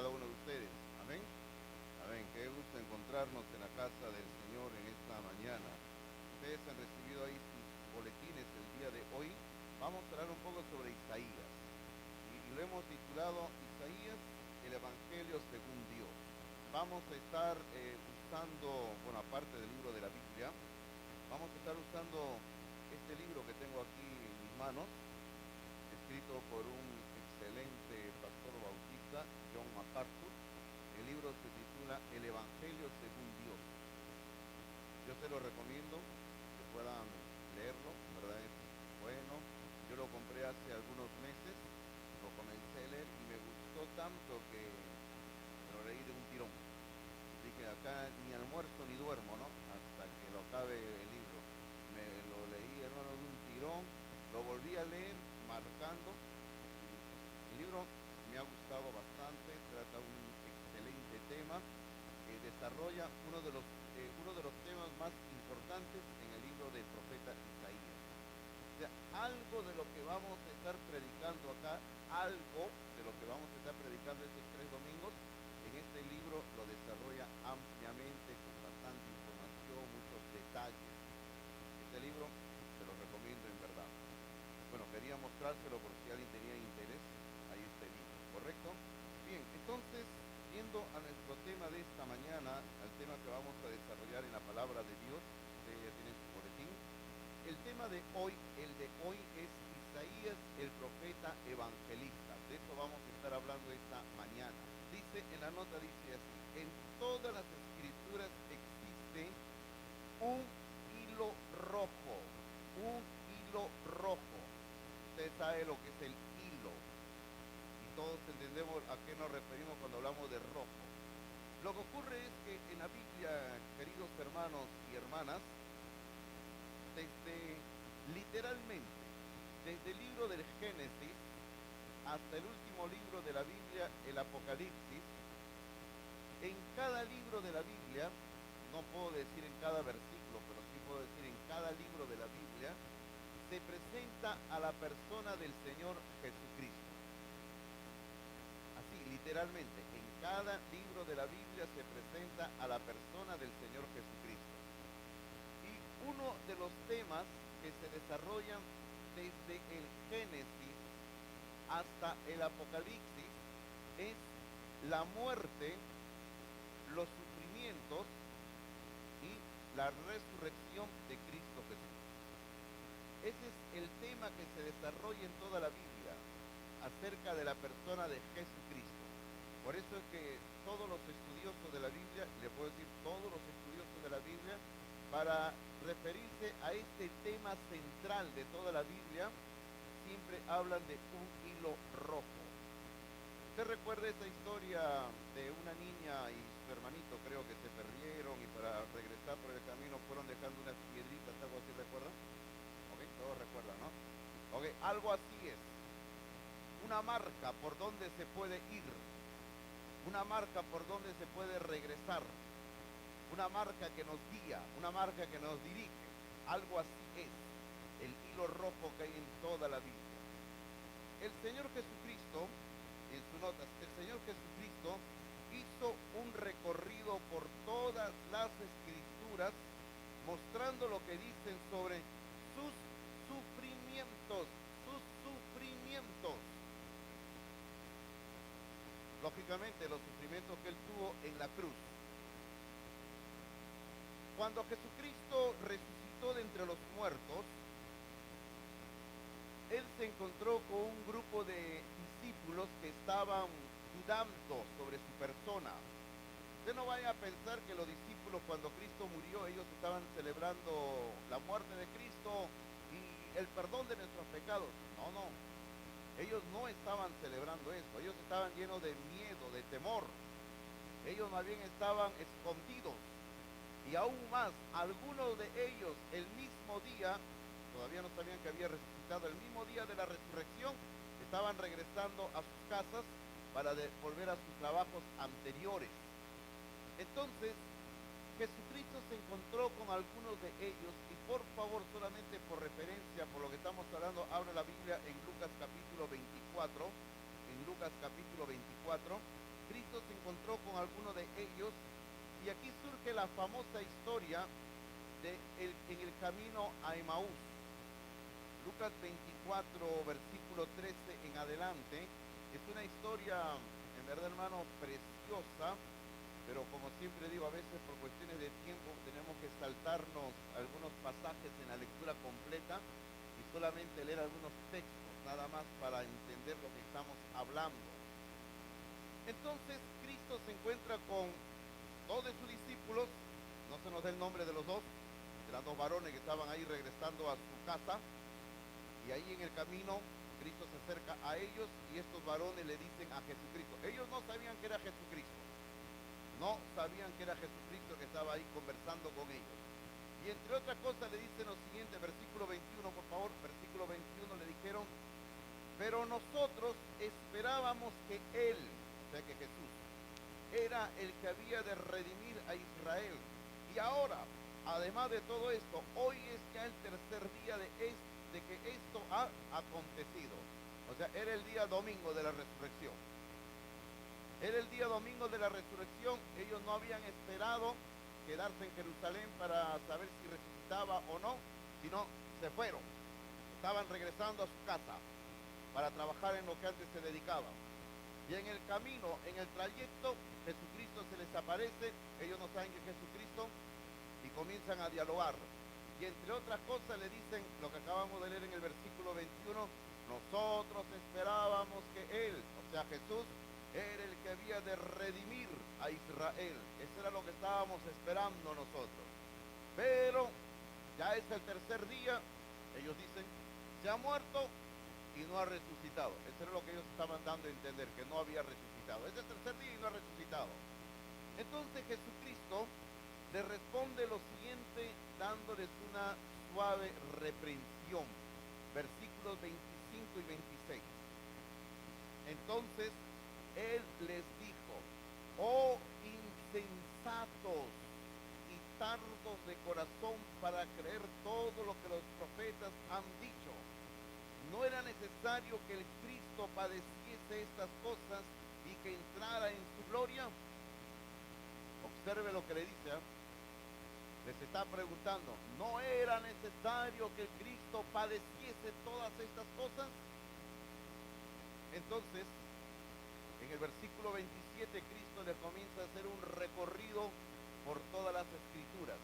cada uno de ustedes. Amén. Amén. Qué gusto encontrarnos en la casa del Señor en esta mañana. Ustedes han recibido ahí sus boletines el día de hoy. Vamos a hablar un poco sobre Isaías. Y lo hemos titulado Isaías, el Evangelio según Dios. Vamos a estar usando, bueno, aparte del libro de la Biblia, vamos a estar usando este libro que tengo aquí en mis manos, escrito por un excelente pastor bautista, John MacArthur. El libro se titula El Evangelio según Dios. Yo se lo recomiendo que puedan leerlo, ¿verdad? Es bueno. Yo lo compré hace algunos meses, lo comencé a leer y me gustó tanto que me lo leí de un tirón. Así que acá ni almuerzo ni duermo, ¿no? Hasta que lo acabe el libro. Me lo leí, hermano, de un tirón, lo volví a leer marcando. El libro me ha gustado bastante, trata un excelente tema, desarrolla uno de los temas más importantes en el libro del profeta Isaías. O sea, algo de lo que vamos a estar predicando acá, algo de lo que vamos a estar predicando estos 3 domingos, en este libro lo desarrolla ampliamente, con bastante información, muchos detalles. Este libro se lo recomiendo en verdad. Bueno, quería mostrárselo por si alguien tenía interés. Ahí está el libro, ¿correcto? Bien, entonces, yendo a nuestro tema de esta mañana, al tema que vamos a desarrollar en la palabra de Dios, ustedes ya tienen su boletín. El tema de hoy, es Isaías, el profeta evangelista. De eso vamos a estar hablando esta mañana. Dice, en la nota dice así: en todas las escrituras existe un hilo rojo, un hilo rojo. Usted sabe lo que es el hilo y todos entendemos a qué nos referimos cuando hablamos de rojo. Lo que ocurre es que en la Biblia, queridos hermanos y hermanas, literalmente, desde el libro del Génesis hasta el último libro de la Biblia, el Apocalipsis, en cada libro de la Biblia, no puedo decir en cada versículo, pero sí puedo decir en cada libro de la Biblia, se presenta a la persona del Señor Jesucristo. Así, literalmente, en cada libro de la Biblia se presenta a la persona del Señor Jesucristo. Y uno de los temas que se desarrollan desde el Génesis hasta el Apocalipsis es la muerte, los sufrimientos y la resurrección de Cristo Jesús. Ese es el tema que se desarrolla en toda la Biblia acerca de la persona de Jesucristo. Por eso es que todos los estudiosos de la Biblia, le puedo decir todos los estudiosos de la Biblia, para referirse a este tema central de toda la Biblia, siempre hablan de un hilo rojo. ¿Usted recuerda esa historia de una niña y su hermanito, creo que se perdieron y para regresar por el camino fueron dejando unas piedritas, algo así, recuerdan? Ok, todos recuerdan, ¿no? Ok, algo así es. Una marca por donde se puede ir, una marca por donde se puede regresar, una marca que nos guía, una marca que nos dirige. Algo así es el hilo rojo que hay en toda la Biblia. El Señor Jesucristo, en sus notas, el Señor Jesucristo hizo un recorrido por todas las escrituras, mostrando lo que dicen sobre sus sufrimientos, sus sufrimientos. Lógicamente, los sufrimientos que él tuvo en la cruz. Cuando Jesucristo resucitó de entre los muertos, él se encontró con un grupo de discípulos que estaban dudando sobre su persona. Usted no vaya a pensar que los discípulos, cuando Cristo murió, ellos estaban celebrando la muerte de Cristo y el perdón de nuestros pecados. No, no. Ellos no estaban celebrando eso. Ellos estaban llenos de miedo, de temor. Ellos más bien estaban escondidos. Y aún más, algunos de ellos el mismo día, todavía no sabían que había resucitado, el mismo día de la resurrección, estaban regresando a sus casas para volver a sus trabajos anteriores. Entonces, Jesucristo se encontró con algunos de ellos y por favor, solamente por referencia, por lo que estamos hablando, abra la Biblia en Lucas capítulo 24. En Lucas capítulo 24, Cristo Cristo se encontró con alguno de ellos y aquí surge la famosa historia en el camino a Emaús. Lucas 24, versículo 13 en adelante, es una historia, en verdad, hermano, preciosa, pero como siempre digo, a veces por cuestiones de tiempo tenemos que saltarnos algunos pasajes en la lectura completa y solamente leer algunos textos, nada más para entender lo que estamos hablando. Entonces, Cristo se encuentra con dos de sus discípulos, no se nos da el nombre de los dos, eran dos varones que estaban ahí regresando a su casa. Y ahí en el camino, Cristo se acerca a ellos y estos varones le dicen a Jesucristo. Ellos no sabían que era Jesucristo. No sabían que era Jesucristo que estaba ahí conversando con ellos. Y entre otras cosas le dicen lo siguiente, versículo 21, por favor. Versículo 21 le dijeron, pero nosotros esperábamos que Él, o sea que Jesús, era el que había de redimir a Israel. Y ahora, además de todo esto, hoy es ya el tercer día de que esto ha acontecido. O sea, era el día domingo de la resurrección. Era el día domingo de la resurrección. Ellos no habían esperado quedarse en Jerusalén para saber si resucitaba o no, sino se fueron. Estaban regresando a su casa para trabajar en lo que antes se dedicaban. Y en el camino, en el trayecto, Jesucristo se les aparece. Ellos no saben que es Jesucristo y comienzan a dialogar. Y entre otras cosas le dicen lo que acabamos de leer en el versículo 21, nosotros esperábamos que Él, o sea Jesús, era el que había de redimir a Israel. Eso era lo que estábamos esperando nosotros. Pero ya es el tercer día, ellos dicen, se ha muerto y no ha resucitado. Eso era lo que ellos estaban dando a entender, que no había resucitado. Es el tercer día y no ha resucitado. Entonces Jesucristo le responde lo siguiente, dándoles una suave reprensión. Versículos 25 y 26. Entonces Él les dijo, oh insensatos y tardos de corazón para creer todo lo que los profetas han dicho. ¿No era necesario que el Cristo padeciese estas cosas y que entrara en su gloria? Observe lo que le dice, les está preguntando, ¿no era necesario que el Cristo padeciese todas estas cosas? Entonces, en el versículo 27, Cristo le comienza a hacer un recorrido por todas las escrituras.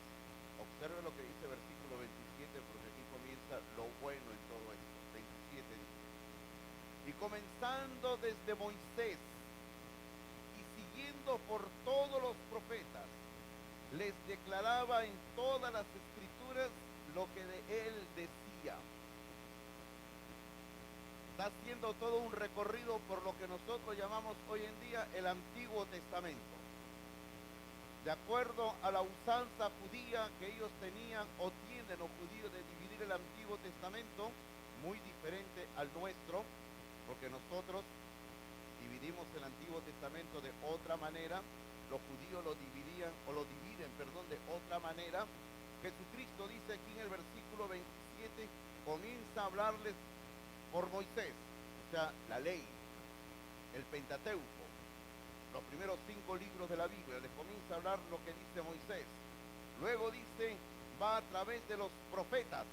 Observe lo que dice el versículo 27, porque aquí comienza lo bueno en todo esto. 27 dice, y comenzando desde Moisés y siguiendo por todos los profetas, les declaraba en todas las escrituras lo que de Él decía. Está haciendo todo un recorrido por lo que nosotros llamamos hoy en día el Antiguo Testamento. De acuerdo a la usanza judía que ellos tenían o tienen los judíos de dividir el Antiguo Testamento, muy diferente al nuestro, porque nosotros dividimos el Antiguo Testamento de otra manera. Los judíos lo dividían o lo dividen, de otra manera. Jesucristo dice aquí en el versículo 27, comienza a hablarles por Moisés, o sea, la ley, el Pentateuco, los primeros 5 libros de la Biblia, les comienza a hablar lo que dice Moisés. Luego dice, va a través de los profetas.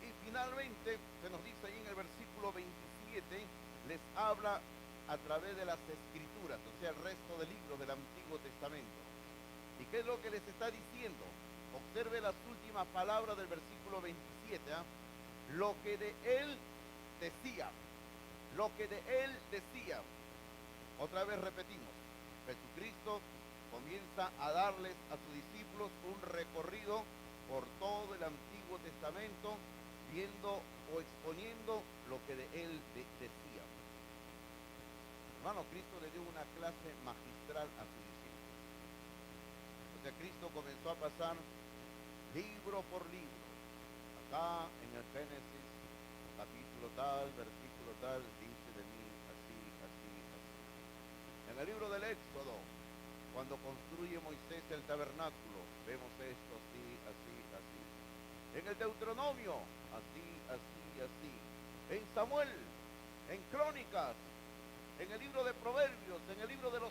Y finalmente, se nos dice ahí en el versículo 27, les habla a través de las escrituras, o sea, el resto de libros del Antiguo Testamento. ¿Y qué es lo que les está diciendo? Observe las últimas palabras del versículo 27, lo que de Él decía, lo que de Él decía. Otra vez repetimos, Jesucristo comienza a darles a sus discípulos un recorrido por todo el Antiguo Testamento, viendo o exponiendo lo que de Él decía. Hermano, Cristo le dio una clase magistral a sus discípulos. O sea, Cristo comenzó a pasar libro por libro. Acá en el Génesis, capítulo tal, versículo tal, dice de mí así, así, así. En el libro del Éxodo, cuando construye Moisés el tabernáculo, vemos esto así, así, así. En el Deuteronomio, así, así, así. En Samuel, en Crónicas, en el libro de Proverbios, en el libro de los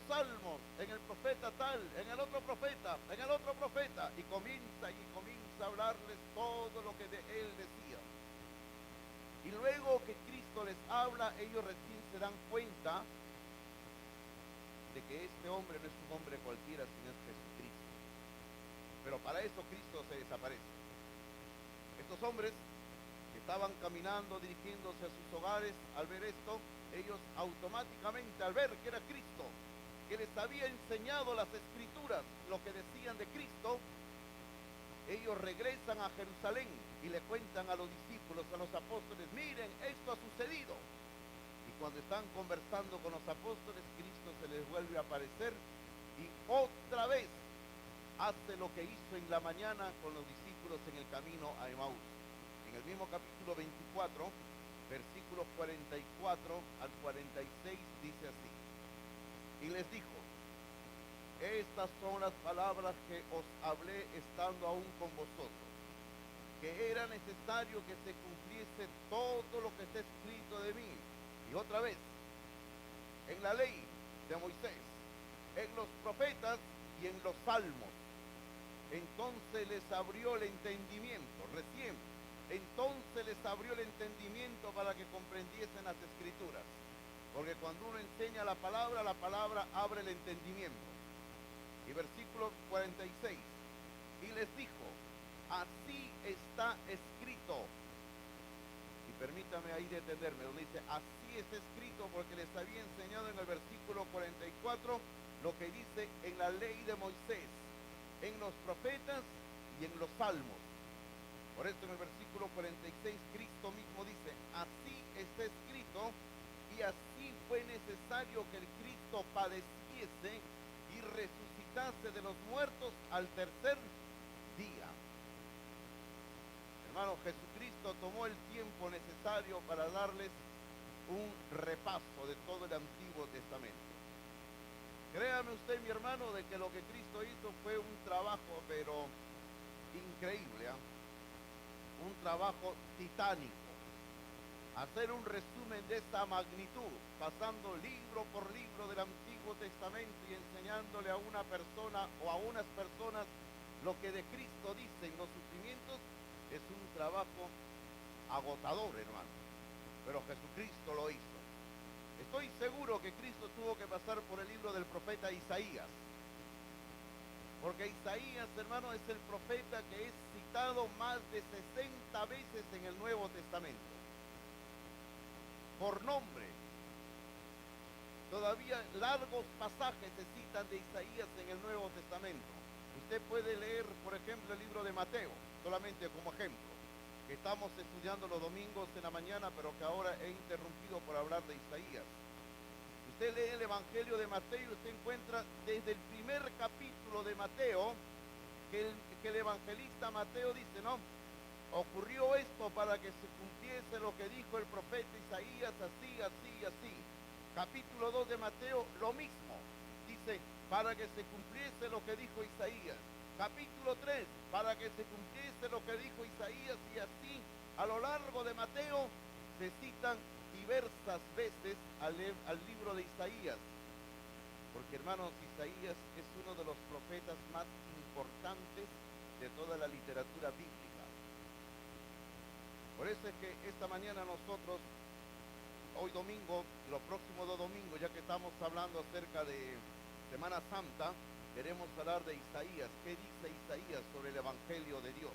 se dan cuenta de que este hombre no es un hombre cualquiera, sino es Jesucristo. Pero para eso Cristo se desaparece. Estos hombres que estaban caminando, dirigiéndose a sus hogares, al ver esto, ellos automáticamente, al ver que era Cristo, que les había enseñado las Escrituras, lo que decían de Cristo, ellos regresan a Jerusalén y le cuentan a los discípulos, a los apóstoles: miren, esto ha sucedido. Y cuando están conversando con los apóstoles, Cristo se les vuelve a aparecer y otra vez hace lo que hizo en la mañana con los discípulos en el camino a Emaús. En el mismo capítulo 24, versículos 44 al 46, dice así: y les dijo: estas son las palabras que os hablé estando aún con vosotros, que era necesario que se cumpliese todo lo que está escrito de mí. Y otra vez, en la ley de Moisés, en los profetas y en los salmos. Entonces les abrió el entendimiento, recién, entonces les abrió el entendimiento para que comprendiesen las Escrituras. Porque cuando uno enseña la palabra abre el entendimiento. Y versículo 46, y les dijo: así está escrito. Y permítame ahí detenerme, donde dice así está escrito, porque les había enseñado en el versículo 44 lo que dice en la ley de Moisés, en los profetas y en los salmos. Por eso en el versículo 46 Cristo mismo dice: así está escrito, y así fue necesario que el Cristo padeciese y resucitase de los muertos al tercer día. Hermano, Jesucristo tomó el tiempo necesario para darles un repaso de todo el Antiguo Testamento. Créame usted, mi hermano, de que lo que Cristo hizo fue un trabajo, pero increíble, un trabajo titánico. Hacer un resumen de esta magnitud, pasando libro por libro del Antiguo Testamento y enseñándole a una persona o a unas personas lo que de Cristo dicen los sufrimientos, es un trabajo agotador, hermano. Pero Jesucristo lo hizo. Estoy seguro que Cristo tuvo que pasar por el libro del profeta Isaías. Porque Isaías, hermano, es el profeta que es citado más de 60 veces en el Nuevo Testamento. Por nombre. Todavía largos pasajes se citan de Isaías en el Nuevo Testamento. Usted puede leer, por ejemplo, el libro de Mateo, solamente como ejemplo, que estamos estudiando los domingos en la mañana, pero que ahora he interrumpido por hablar de Isaías. Usted lee el Evangelio de Mateo y usted encuentra desde el primer capítulo de Mateo que el evangelista Mateo dice, no, ocurrió esto para que se cumpliese lo que dijo el profeta Isaías, así, así, así. Capítulo 2 de Mateo, lo mismo. Dice, para que se cumpliese lo que dijo Isaías. Capítulo 3, para que se cumpliese lo que dijo Isaías, y así a lo largo de Mateo se citan diversas veces al libro de Isaías. Porque, hermanos, Isaías es uno de los profetas más importantes de toda la literatura bíblica. Por eso es que esta mañana nosotros, hoy domingo, los próximos 2 domingos, ya que estamos hablando acerca de Semana Santa, queremos hablar de Isaías. ¿Qué dice Isaías sobre el Evangelio de Dios?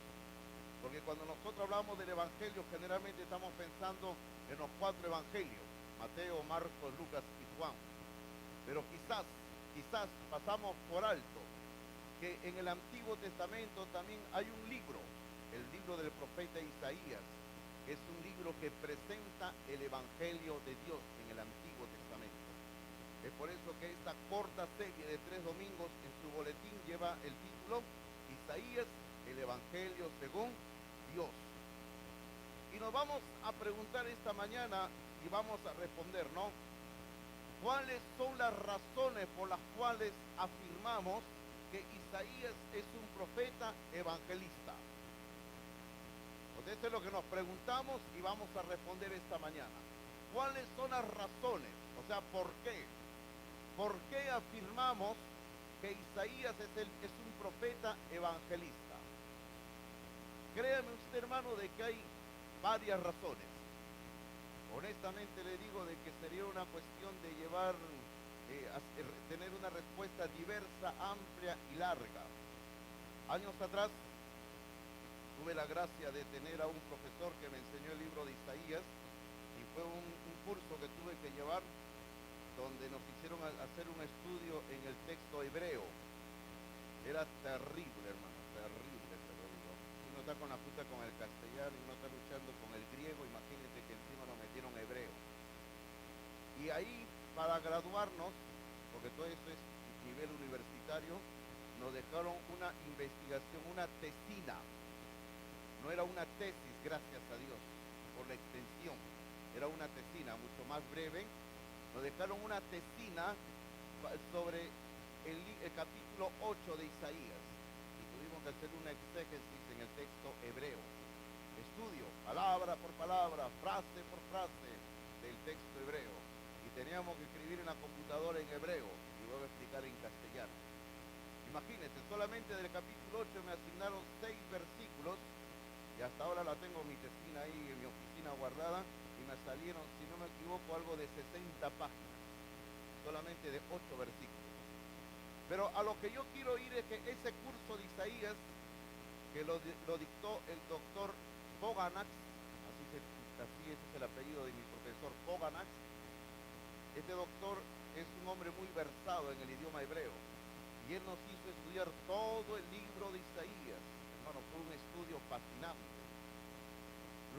Porque cuando nosotros hablamos del Evangelio, generalmente estamos pensando en los 4 Evangelios, Mateo, Marcos, Lucas y Juan. Pero quizás pasamos por alto que en el Antiguo Testamento también hay un libro, el libro del profeta Isaías, que es un libro que presenta el Evangelio de Dios en el Antiguo Testamento. Es por eso que esta corta serie de 3 domingos en su boletín lleva el título Isaías, el Evangelio según Dios. Y nos vamos a preguntar esta mañana y vamos a responder, ¿no? ¿Cuáles son las razones por las cuales afirmamos que Isaías es un profeta evangelista? Pues eso es lo que nos preguntamos y vamos a responder esta mañana. ¿Cuáles son las razones? O sea, ¿por qué? ¿Por qué afirmamos que Isaías es un profeta evangelista? Créame usted, hermano, de que hay varias razones. Honestamente le digo de que sería una cuestión de llevar, tener una respuesta diversa, amplia y larga. Años atrás tuve la gracia de tener a un profesor que me enseñó el libro de Isaías y fue un curso que tuve que llevar donde nos hicieron hacer un estudio en el texto hebreo. Era terrible, hermano, terrible, te lo digo. Uno está con la puta con el castellano y uno está luchando con el griego, imagínense que encima nos metieron hebreo. Y ahí, para graduarnos, porque todo eso es nivel universitario, nos dejaron una investigación, una tesina. No era una tesis, gracias a Dios, por la extensión. Era una tesina mucho más breve. Nos dejaron una tesina sobre el capítulo 8 de Isaías. Y tuvimos que hacer una exégesis en el texto hebreo. Estudio, palabra por palabra, frase por frase del texto hebreo. Y teníamos que escribir en la computadora en hebreo y luego explicar en castellano. Imagínense, solamente del capítulo 8 me asignaron 6 versículos y hasta ahora la tengo mi tesina ahí en mi oficina guardada y me salieron, si no me equivoco, algo de 60 páginas, solamente de 8 versículos. Pero a lo que yo quiero ir es que ese curso de Isaías, que lo dictó el doctor Poganax, así ese es el apellido de mi profesor Poganax. Este doctor es un hombre muy versado en el idioma hebreo y él nos hizo estudiar todo el libro de Isaías. Hermano, fue un estudio fascinante.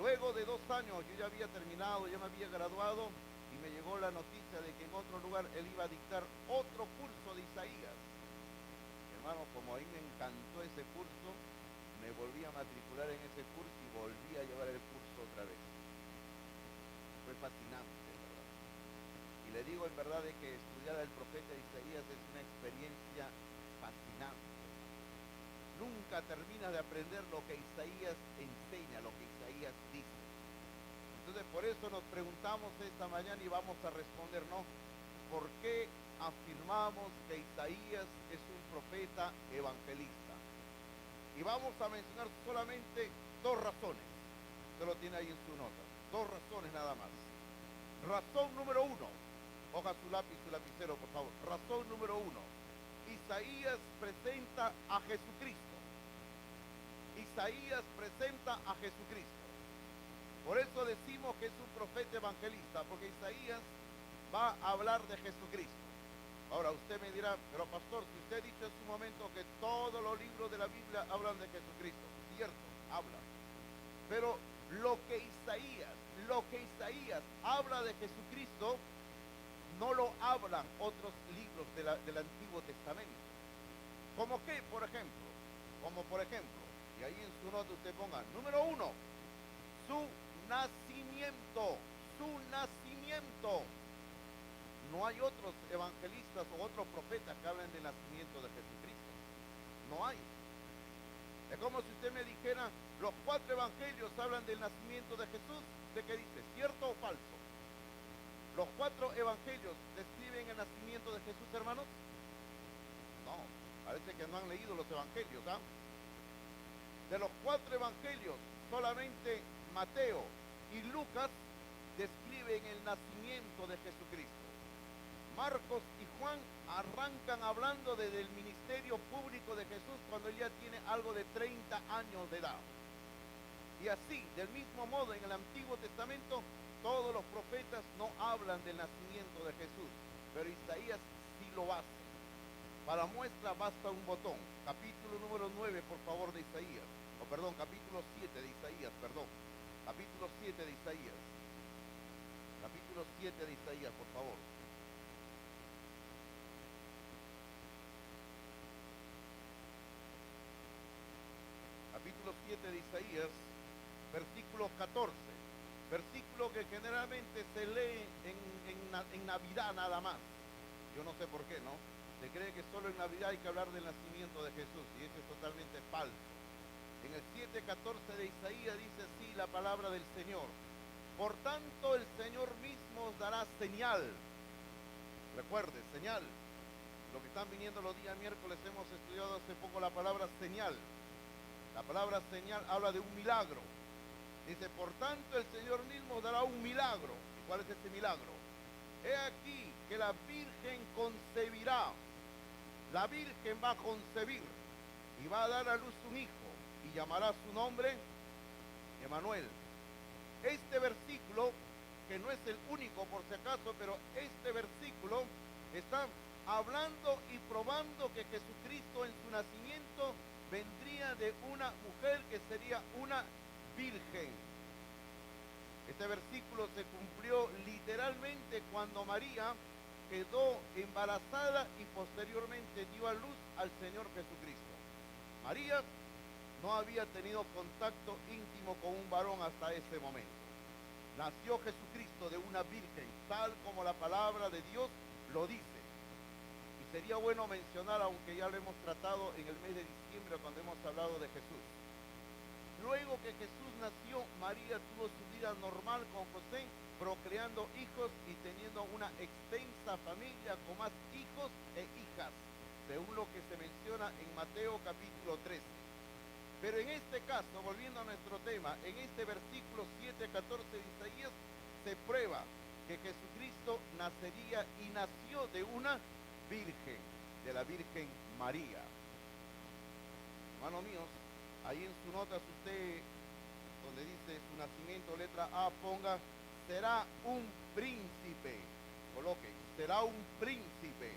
Luego de 2 años yo ya había terminado, ya me había graduado y me llegó la noticia de que en otro lugar él iba a dictar otro curso de Isaías. Hermano, como ahí me encantó ese curso, me volví a matricular en ese curso y volví a llevar el curso otra vez. Fue fascinante, ¿verdad? Y le digo en verdad de que estudiar al profeta Isaías es una experiencia fascinante. Nunca terminas de aprender lo que Isaías enseña, lo que Isaías dice. Entonces por eso nos preguntamos esta mañana y vamos a responder, ¿no? ¿Por qué afirmamos que Isaías es un profeta evangelista? Y vamos a mencionar solamente 2 razones. Usted lo tiene ahí en su nota. 2 razones nada más. Razón número 1. Coja su lápiz, su lapicero, por favor. Razón número 1. Isaías presenta a Jesucristo. Isaías presenta a Jesucristo. Por eso decimos que es un profeta evangelista, porque Isaías va a hablar de Jesucristo. Ahora usted me dirá, pero pastor, si usted ha dicho en su momento que todos los libros de la Biblia hablan de Jesucristo, cierto, habla. Pero lo que Isaías habla de Jesucristo, no lo hablan otros libros del Antiguo Testamento. ¿Cómo qué, por ejemplo? Como por ejemplo, y ahí en su nota usted ponga, número 1, su nacimiento. No hay otros evangelistas o otros profetas que hablen del nacimiento de Jesucristo. No hay. Es como si usted me dijera, los 4 evangelios hablan del nacimiento de Jesús. ¿De qué dice? ¿Cierto o falso? ¿Los 4 evangelios describen el nacimiento de Jesús, hermanos? No, parece que no han leído los evangelios, ¿ah? De los 4 evangelios, solamente Mateo y Lucas describen el nacimiento de Jesucristo. Marcos y Juan arrancan hablando desde el ministerio público de Jesús cuando él ya tiene algo de 30 años de edad. Y así, del mismo modo, en el Antiguo Testamento, todos los profetas no hablan del nacimiento de Jesús, pero Isaías sí lo hace. Para muestra basta un botón. Capítulo número 9, por favor, de Isaías. Capítulo 7 de Isaías, Capítulo 7 de Isaías. Capítulo 7 de Isaías, por favor. Capítulo 7 de Isaías, versículo 14. Versículo que generalmente se lee en Navidad nada más. Yo no sé por qué, ¿no? Se cree que solo en Navidad hay que hablar del nacimiento de Jesús y eso es totalmente falso. En el 7:14 de Isaías dice así la palabra del Señor. Por tanto el Señor mismo os dará señal. Recuerde, señal. Lo que están viniendo los días miércoles hemos estudiado hace poco la palabra señal. La palabra señal habla de un milagro. Dice, por tanto el Señor mismo dará un milagro. ¿Y cuál es este milagro? He aquí que la Virgen concebirá. La Virgen va a concebir y va a dar a luz un hijo y llamará su nombre Emanuel. Este versículo, que no es el único por si acaso, pero este versículo está hablando y probando que Jesucristo en su nacimiento vendría de una mujer que sería una virgen. Este versículo se cumplió literalmente cuando María quedó embarazada y posteriormente dio a luz al Señor Jesucristo. María no había tenido contacto íntimo con un varón hasta ese momento. Nació Jesucristo de una virgen, tal como la palabra de Dios lo dice. Y sería bueno mencionar, aunque ya lo hemos tratado en el mes de diciembre cuando hemos hablado de Jesús. Luego que Jesús nació, María tuvo su vida normal con José, procreando hijos y teniendo una extensa familia con más hijos e hijas, según lo que se menciona en Mateo capítulo 13. Pero en este caso, volviendo a nuestro tema, en este versículo 7:14 de Isaías, se prueba que Jesucristo nacería y nació de una virgen, de la Virgen María. Hermanos míos, ahí en su nota, si usted, donde dice su nacimiento, letra A, ponga, será un príncipe. Coloque, será un príncipe.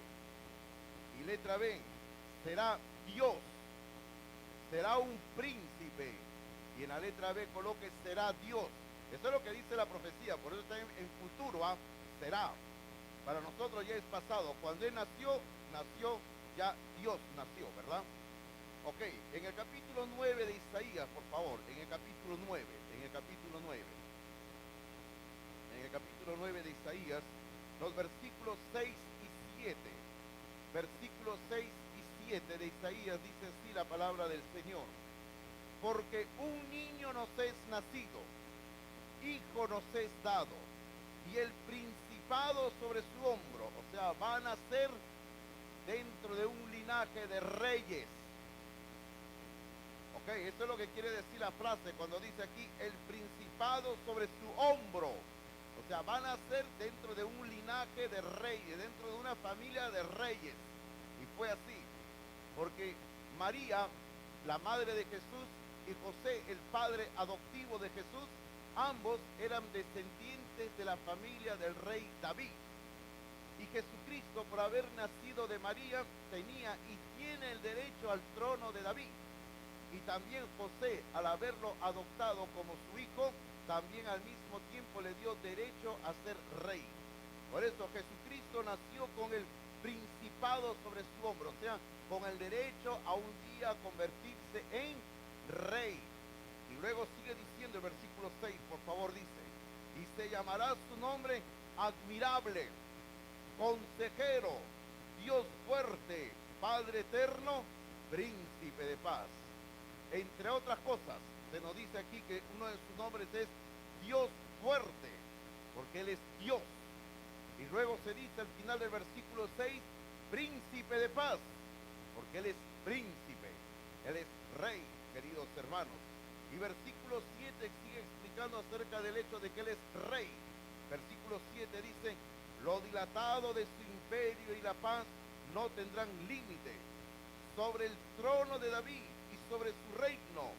Y letra B, será Dios. Será un príncipe. Y en la letra B coloque, será Dios. Eso es lo que dice la profecía, por eso está en futuro, ¿ah? Será. Para nosotros ya es pasado. Cuando Él nació, ya Dios nació, ¿verdad? Ok, en el capítulo 9 de Isaías, por favor, en el capítulo 9 de Isaías, los versículos 6 y 7, versículos 6 y 7 de Isaías, dice así la palabra del Señor: porque un niño nos es nacido, hijo nos es dado, y el principado sobre su hombro, o sea, va a nacer dentro de un linaje de reyes. Ok, esto es lo que quiere decir la frase cuando dice aquí el principado sobre su hombro. O sea, van a nacer dentro de un linaje de reyes, dentro de una familia de reyes. Y fue así, porque María, la madre de Jesús, y José, el padre adoptivo de Jesús, ambos eran descendientes de la familia del rey David. Y Jesucristo, por haber nacido de María, tenía y tiene el derecho al trono de David. Y también José, al haberlo adoptado como su hijo, también al mismo tiempo le dio derecho a ser rey. Por eso Jesucristo nació con el principado sobre su hombro, o sea, con el derecho a un día convertirse en rey. Y luego sigue diciendo el versículo 6, por favor, dice, y se llamará su nombre admirable, consejero, Dios fuerte, Padre eterno, príncipe de paz. Entre otras cosas, se nos dice aquí que uno de sus nombres es Dios fuerte, porque Él es Dios. Y luego se dice al final del versículo 6, príncipe de paz, porque Él es príncipe, Él es rey, queridos hermanos. Y versículo 7 sigue explicando acerca del hecho de que Él es rey. Versículo 7 dice, lo dilatado de su imperio y la paz no tendrán límite sobre el trono de David y sobre su reino,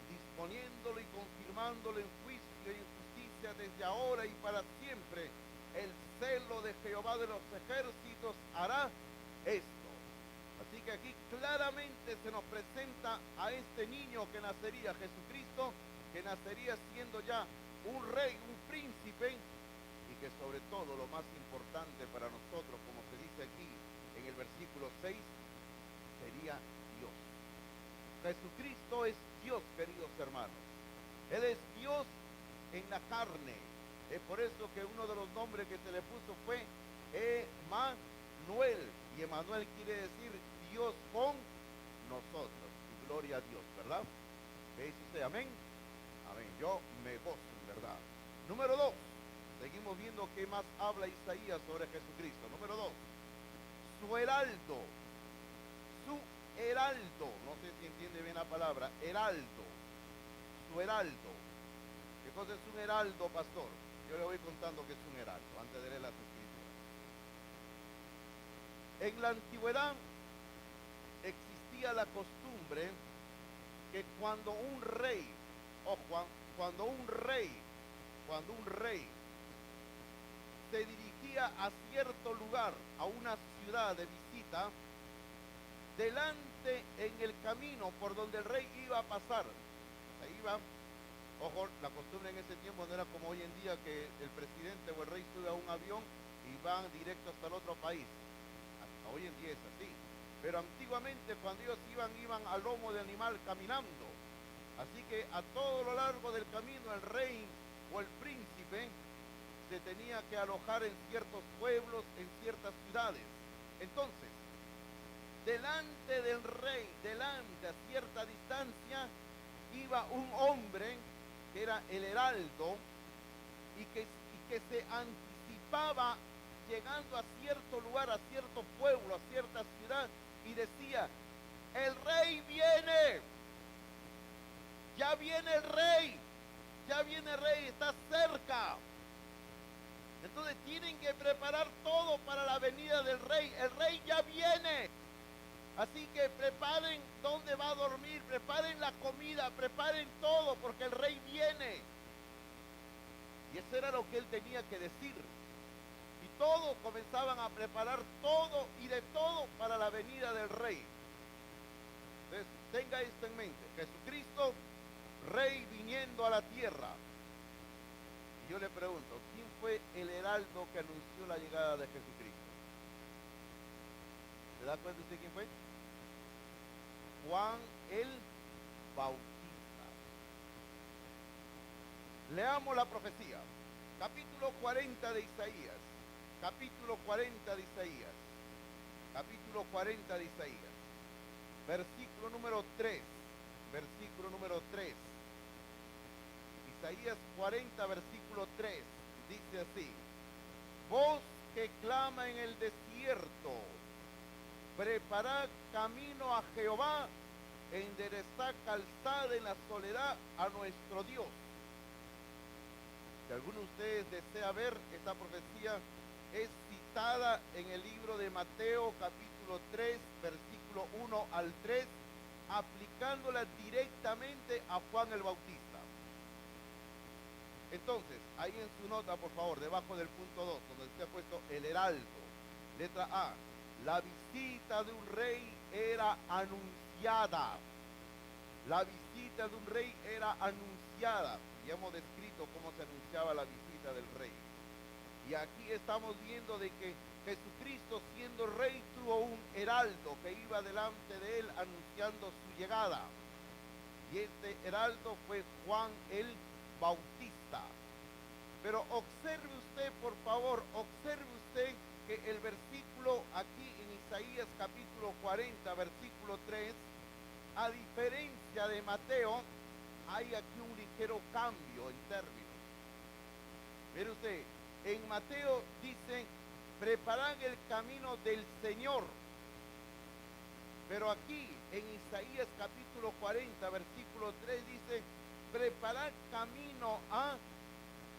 disponiéndolo y confirmándolo en juicio y en justicia desde ahora y para siempre. El celo de Jehová de los ejércitos hará esto. Así que aquí claramente se nos presenta a este niño que nacería, Jesucristo, que nacería siendo ya un rey, un príncipe, y que sobre todo lo más importante para nosotros, como se dice aquí en el versículo 6, sería Dios. Jesucristo es Dios, queridos hermanos. Él es Dios en la carne. Es por eso que uno de los nombres que se le puso fue Emanuel. Y Emanuel quiere decir Dios con nosotros. Y gloria a Dios, ¿verdad? ¿Qué dice usted? Amén. Amén. Yo me gozo, en verdad. Número 2. Seguimos viendo qué más habla Isaías sobre Jesucristo. Número 2. Su heraldo. Su heraldo. No sé si entiende bien la palabra. Heraldo. Su heraldo. ¿Qué cosa es un heraldo, pastor? Yo le voy contando que es un heraldo antes de leer las escrituras. En la antigüedad existía la costumbre que cuando un rey, o cuando un rey se dirigía a cierto lugar, a una ciudad de visita, delante en el camino por donde el rey iba a pasar, se iba, ojo, la costumbre en ese tiempo no era como hoy en día que el presidente o el rey sube a un avión y van directo hasta el otro país. Hasta hoy en día es así. Pero antiguamente cuando ellos iban al lomo de animal caminando. Así que a todo lo largo del camino el rey o el príncipe se tenía que alojar en ciertos pueblos, en ciertas ciudades. Entonces, delante del rey, delante a cierta distancia, iba un hombre que era el heraldo y que se anticipaba llegando a cierto lugar, a cierto pueblo, a cierta ciudad, y decía: el rey viene, ya viene el rey, está cerca. Entonces tienen que preparar todo para la venida del rey. El rey ya viene. Así que preparen dónde va a dormir, preparen la comida, preparen todo, porque el rey viene. Y eso era lo que él tenía que decir. Y todos comenzaban a preparar todo y de todo para la venida del rey. Entonces, tenga esto en mente: Jesucristo, rey viniendo a la tierra. Y yo le pregunto, ¿quién fue el heraldo que anunció la llegada de Jesucristo? ¿Se da cuenta usted quién fue? Juan el Bautista. Leamos la profecía. Capítulo 40 de Isaías. Capítulo 40 de Isaías. Capítulo 40 de Isaías. Versículo número 3. Versículo número 3. Isaías 40, versículo 3. Dice así: voz que clama en el desierto, preparad camino a Jehová, enderezad calzada en la soledad a nuestro Dios. Si alguno de ustedes desea ver esta profecía, es citada en el libro de Mateo capítulo 3, versículo 1 al 3, aplicándola directamente a Juan el Bautista. Entonces, ahí en su nota, por favor, debajo del punto 2, donde se ha puesto el heraldo, letra A: la visita de un rey era anunciada. La visita de un rey era anunciada. Y hemos descrito cómo se anunciaba la visita del rey. Y aquí estamos viendo de que Jesucristo, siendo rey, tuvo un heraldo que iba delante de él anunciando su llegada. Y este heraldo fue Juan el Bautista. Pero observe usted, por favor, observe usted que el versículo aquí en Isaías capítulo 40, versículo 3, a diferencia de Mateo, hay aquí un ligero cambio en términos. Mire usted, en Mateo dice: preparad el camino del Señor. Pero aquí en Isaías capítulo 40, versículo 3 dice: preparad camino a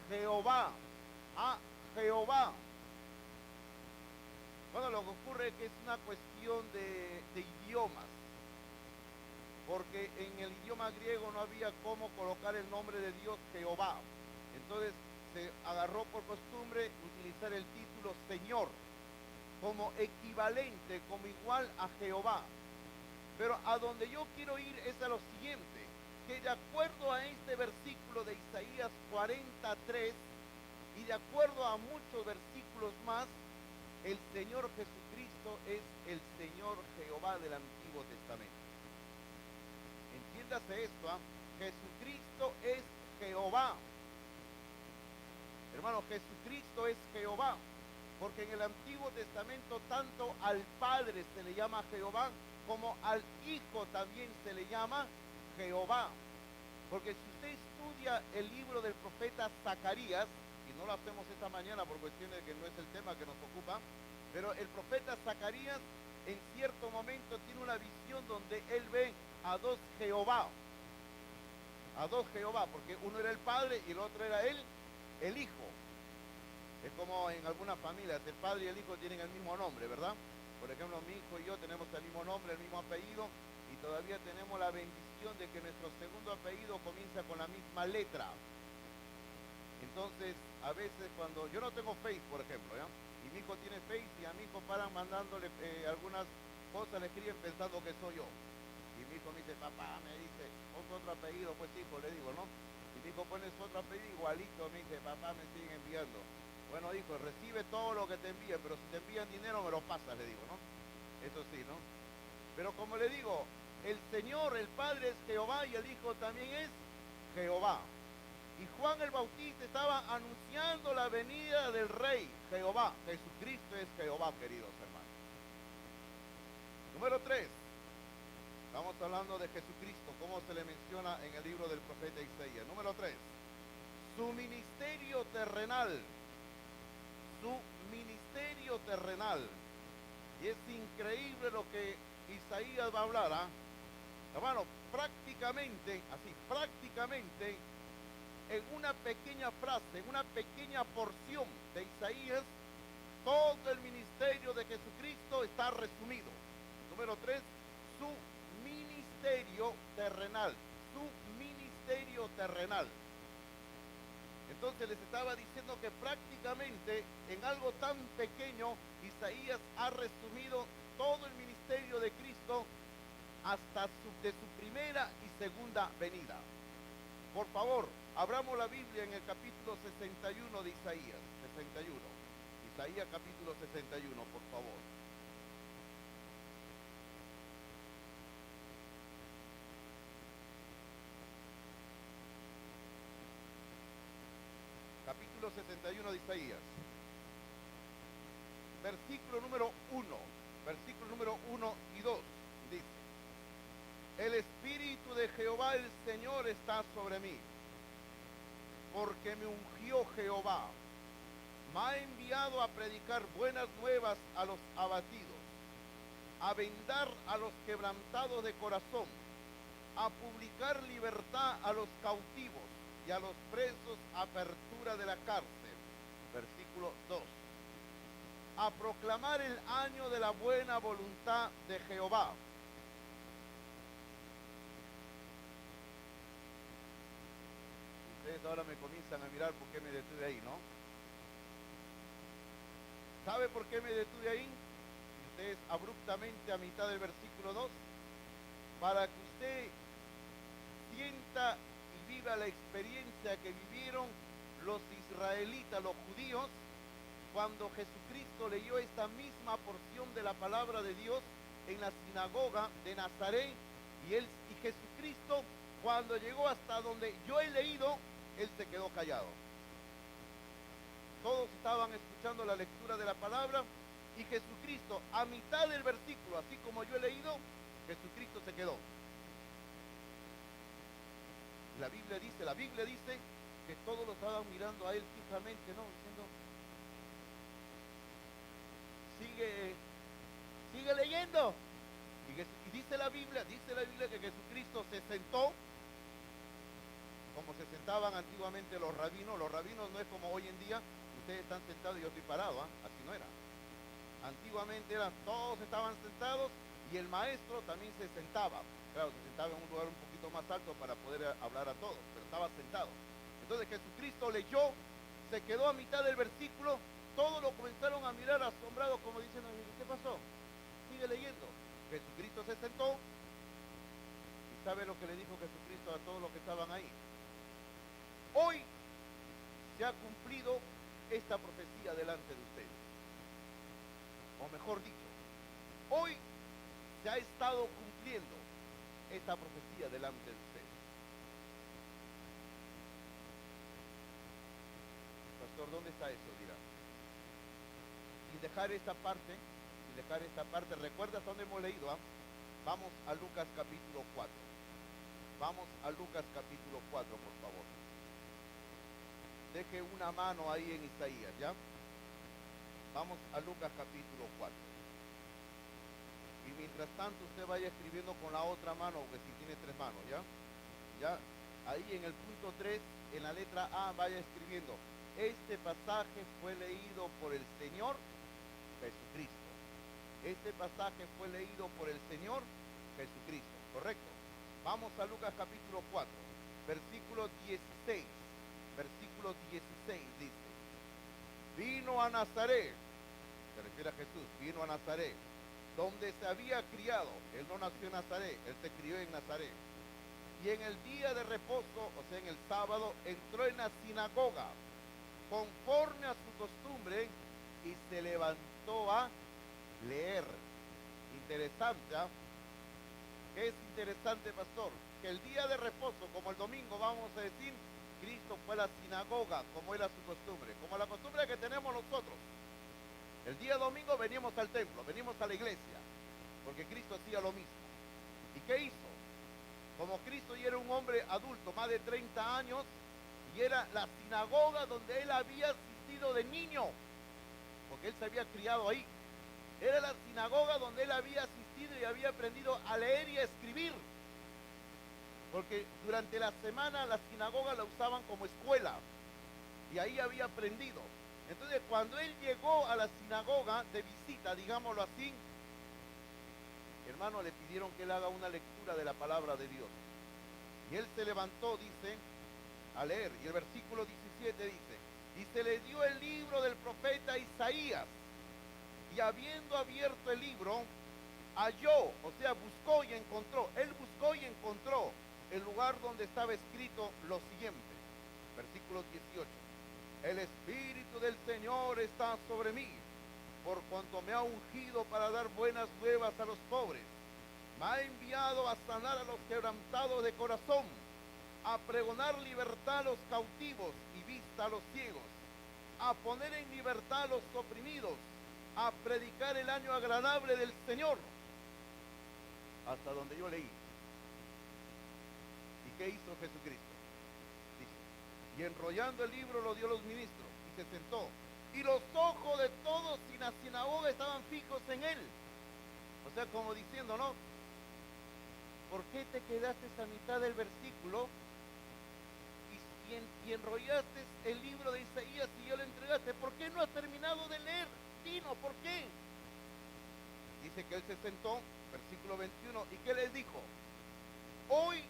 Jehová, a Jehová. Bueno, lo que ocurre es que es una cuestión de idiomas, porque en el idioma griego no había cómo colocar el nombre de Dios Jehová. Entonces se agarró por costumbre utilizar el título Señor como equivalente, como igual a Jehová. Pero a donde yo quiero ir es a lo siguiente: que de acuerdo a este versículo de Isaías 43 y de acuerdo a muchos versículos más, el Señor Jesucristo es el Señor Jehová del Antiguo Testamento. Entiéndase esto, ¿eh? Jesucristo es Jehová. Hermano, Jesucristo es Jehová, porque en el Antiguo Testamento tanto al Padre se le llama Jehová, como al Hijo también se le llama Jehová. Porque si usted estudia el libro del profeta Zacarías, y no lo hacemos esta mañana por cuestiones de que no es el tema que nos ocupa, pero el profeta Zacarías en cierto momento tiene una visión donde él ve a dos Jehová. a dos Jehová, porque uno era el Padre y el otro era el Hijo. Es como en algunas familias, el Padre y el Hijo tienen el mismo nombre, ¿verdad? Por ejemplo, mi hijo y yo tenemos el mismo nombre, el mismo apellido, y todavía tenemos la bendición de que nuestro segundo apellido comienza con la misma letra. Entonces, a veces cuando yo no tengo Face, por ejemplo, ¿ya? Y mi hijo tiene Face y a mi hijo paran mandándole algunas cosas, le escriben pensando que soy yo. Y mi hijo me dice, papá, me dice, pon otro apellido, pues hijo, le digo, ¿no? Y mi hijo pone otro apellido igualito, me dice, papá, me siguen enviando. Bueno, hijo, recibe todo lo que te envíen, pero si te envían dinero me lo pasas, le digo, ¿no? Eso sí, ¿no? Pero como le digo, el Señor, el Padre es Jehová y el Hijo también es Jehová. Y Juan el Bautista estaba anunciando la venida del Rey, Jehová. Jesucristo es Jehová, queridos hermanos. Número 3. Estamos hablando de Jesucristo, como se le menciona en el libro del profeta Isaías. Número 3. Su ministerio terrenal. Su ministerio terrenal. Y es increíble lo que Isaías va a hablar, ¿ah? Hermano, prácticamente, en una pequeña frase, en una pequeña porción de Isaías, todo el ministerio de Jesucristo está resumido. Número 3, su ministerio terrenal. Su ministerio terrenal. Entonces les estaba diciendo que prácticamente en algo tan pequeño Isaías ha resumido todo el ministerio de Cristo hasta de su primera y segunda venida. Por favor, abramos la Biblia en el capítulo 61 de Isaías. 61. Isaías capítulo 61, por favor. Capítulo 61 de Isaías. Versículo número 1. Versículo número 1 y 2. Dice: el Espíritu de Jehová el Señor está sobre mí, porque me ungió Jehová. Me ha enviado a predicar buenas nuevas a los abatidos, a vendar a los quebrantados de corazón, a publicar libertad a los cautivos y a los presos apertura de la cárcel. Versículo 2. A proclamar el año de la buena voluntad de Jehová. Ustedes ahora me comienzan a mirar por qué me detuve ahí, ¿no? ¿Sabe por qué me detuve ahí? Ustedes abruptamente a mitad del versículo 2, para que usted sienta y viva la experiencia que vivieron los israelitas, los judíos, cuando Jesucristo leyó esta misma porción de la palabra de Dios en la sinagoga de Nazaret, y Jesucristo, cuando llegó hasta donde yo he leído, él se quedó callado. Todos estaban escuchando la lectura de la palabra y Jesucristo, a mitad del versículo, así como yo he leído, Jesucristo se quedó. La Biblia dice que todos lo estaban mirando a él fijamente, ¿no? Diciendo, sigue leyendo. Y dice la Biblia que Jesucristo se sentó como se sentaban antiguamente los rabinos. Los rabinos no es como hoy en día, ustedes están sentados y yo estoy parado, ¿eh? Así no era. Antiguamente todos estaban sentados y el maestro también se sentaba. Claro, se sentaba en un lugar un poquito más alto para poder hablar a todos, pero estaba sentado. Entonces Jesucristo leyó, se quedó a mitad del versículo, todos lo comenzaron a mirar asombrados como diciendo, ¿qué pasó? Sigue leyendo. Jesucristo se sentó y ¿sabe lo que le dijo Jesucristo a todos los que estaban ahí? Hoy se ha cumplido esta profecía delante de ustedes. O mejor dicho, hoy se ha estado cumpliendo esta profecía delante de ustedes. Pastor, ¿dónde está eso? Dirá. Sin dejar esta parte, ¿recuerdas dónde hemos leído? ¿Ah? Vamos a Lucas capítulo 4. Vamos a Lucas capítulo 4, por favor. Deje una mano ahí en Isaías, ¿ya? Vamos a Lucas capítulo 4. Y mientras tanto usted vaya escribiendo con la otra mano, que si tiene tres manos, ¿ya? ¿Ya? ahí en el punto 3, en la letra A, vaya escribiendo, este pasaje fue leído por el Señor Jesucristo. Este pasaje fue leído por el Señor Jesucristo, ¿correcto? Vamos a Lucas capítulo 4, versículo 16. Versículo 16 dice, vino a Nazaret, se refiere a Jesús, vino a Nazaret, donde se había criado. Él no nació en Nazaret, él se crió en Nazaret. Y en el día de reposo, o sea en el sábado, entró en la sinagoga, conforme a su costumbre, y se levantó a leer. Interesante, ¿ah? ¿Qué es interesante, pastor? Que el día de reposo, como el domingo, vamos a decir, Cristo fue a la sinagoga, como era su costumbre, como la costumbre que tenemos nosotros. El día domingo venimos al templo, venimos a la iglesia, porque Cristo hacía lo mismo. ¿Y qué hizo? Como Cristo ya era un hombre adulto, más de 30 años, y era la sinagoga donde él había asistido de niño, porque él se había criado ahí. Era la sinagoga donde él había asistido y había aprendido a leer y a escribir. Porque durante la semana la sinagoga la usaban como escuela, y ahí había aprendido. Entonces, cuando él llegó a la sinagoga de visita, digámoslo así, hermano, le pidieron que él haga una lectura de la palabra de Dios. Y él se levantó, dice, a leer. Y el versículo 17 dice, y se le dio el libro del profeta Isaías. Y habiendo abierto el libro, halló, o sea, buscó y encontró. Él buscó y encontró el lugar donde estaba escrito lo siguiente. Versículo 18. El Espíritu del Señor está sobre mí, por cuanto me ha ungido para dar buenas nuevas a los pobres. Me ha enviado a sanar a los quebrantados de corazón, a pregonar libertad a los cautivos y vista a los ciegos, a poner en libertad a los oprimidos, a predicar el año agradable del Señor. Hasta donde yo leí. ¿Y qué hizo Jesucristo? Y enrollando el libro lo dio a los ministros y se sentó. Y los ojos de todos en la sinagoga estaban fijos en él. O sea, como diciendo, ¿no? ¿Por qué te quedaste a mitad del versículo y enrollaste el libro de Isaías y yo lo entregaste? ¿Por qué no has terminado de leer? Dino, ¿por qué? Dice que él se sentó, versículo 21, ¿y qué les dijo? Hoy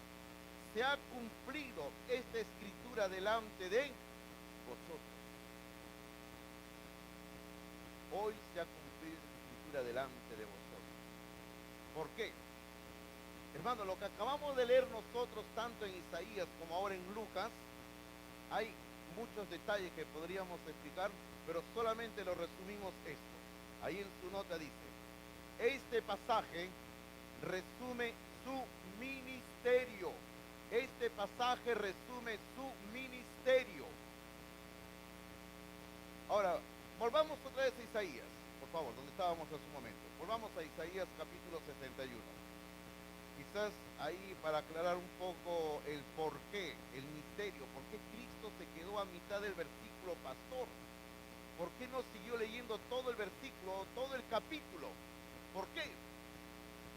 se ha cumplido esta escritura delante de vosotros. Hoy se ha cumplido esta escritura delante de vosotros. ¿Por qué? Hermano, lo que acabamos de leer nosotros, tanto en Isaías como ahora en Lucas, hay muchos detalles que podríamos explicar, pero solamente lo resumimos esto. Ahí en su nota dice, este pasaje resume su ministerio. Este pasaje resume su ministerio. Ahora, volvamos otra vez a Isaías, por favor, donde estábamos hace un momento. Volvamos a Isaías capítulo 61. Quizás ahí para aclarar un poco el por qué, el misterio, por qué Cristo se quedó a mitad del versículo, pastor. ¿Por qué no siguió leyendo todo el versículo, todo el capítulo? ¿Por qué?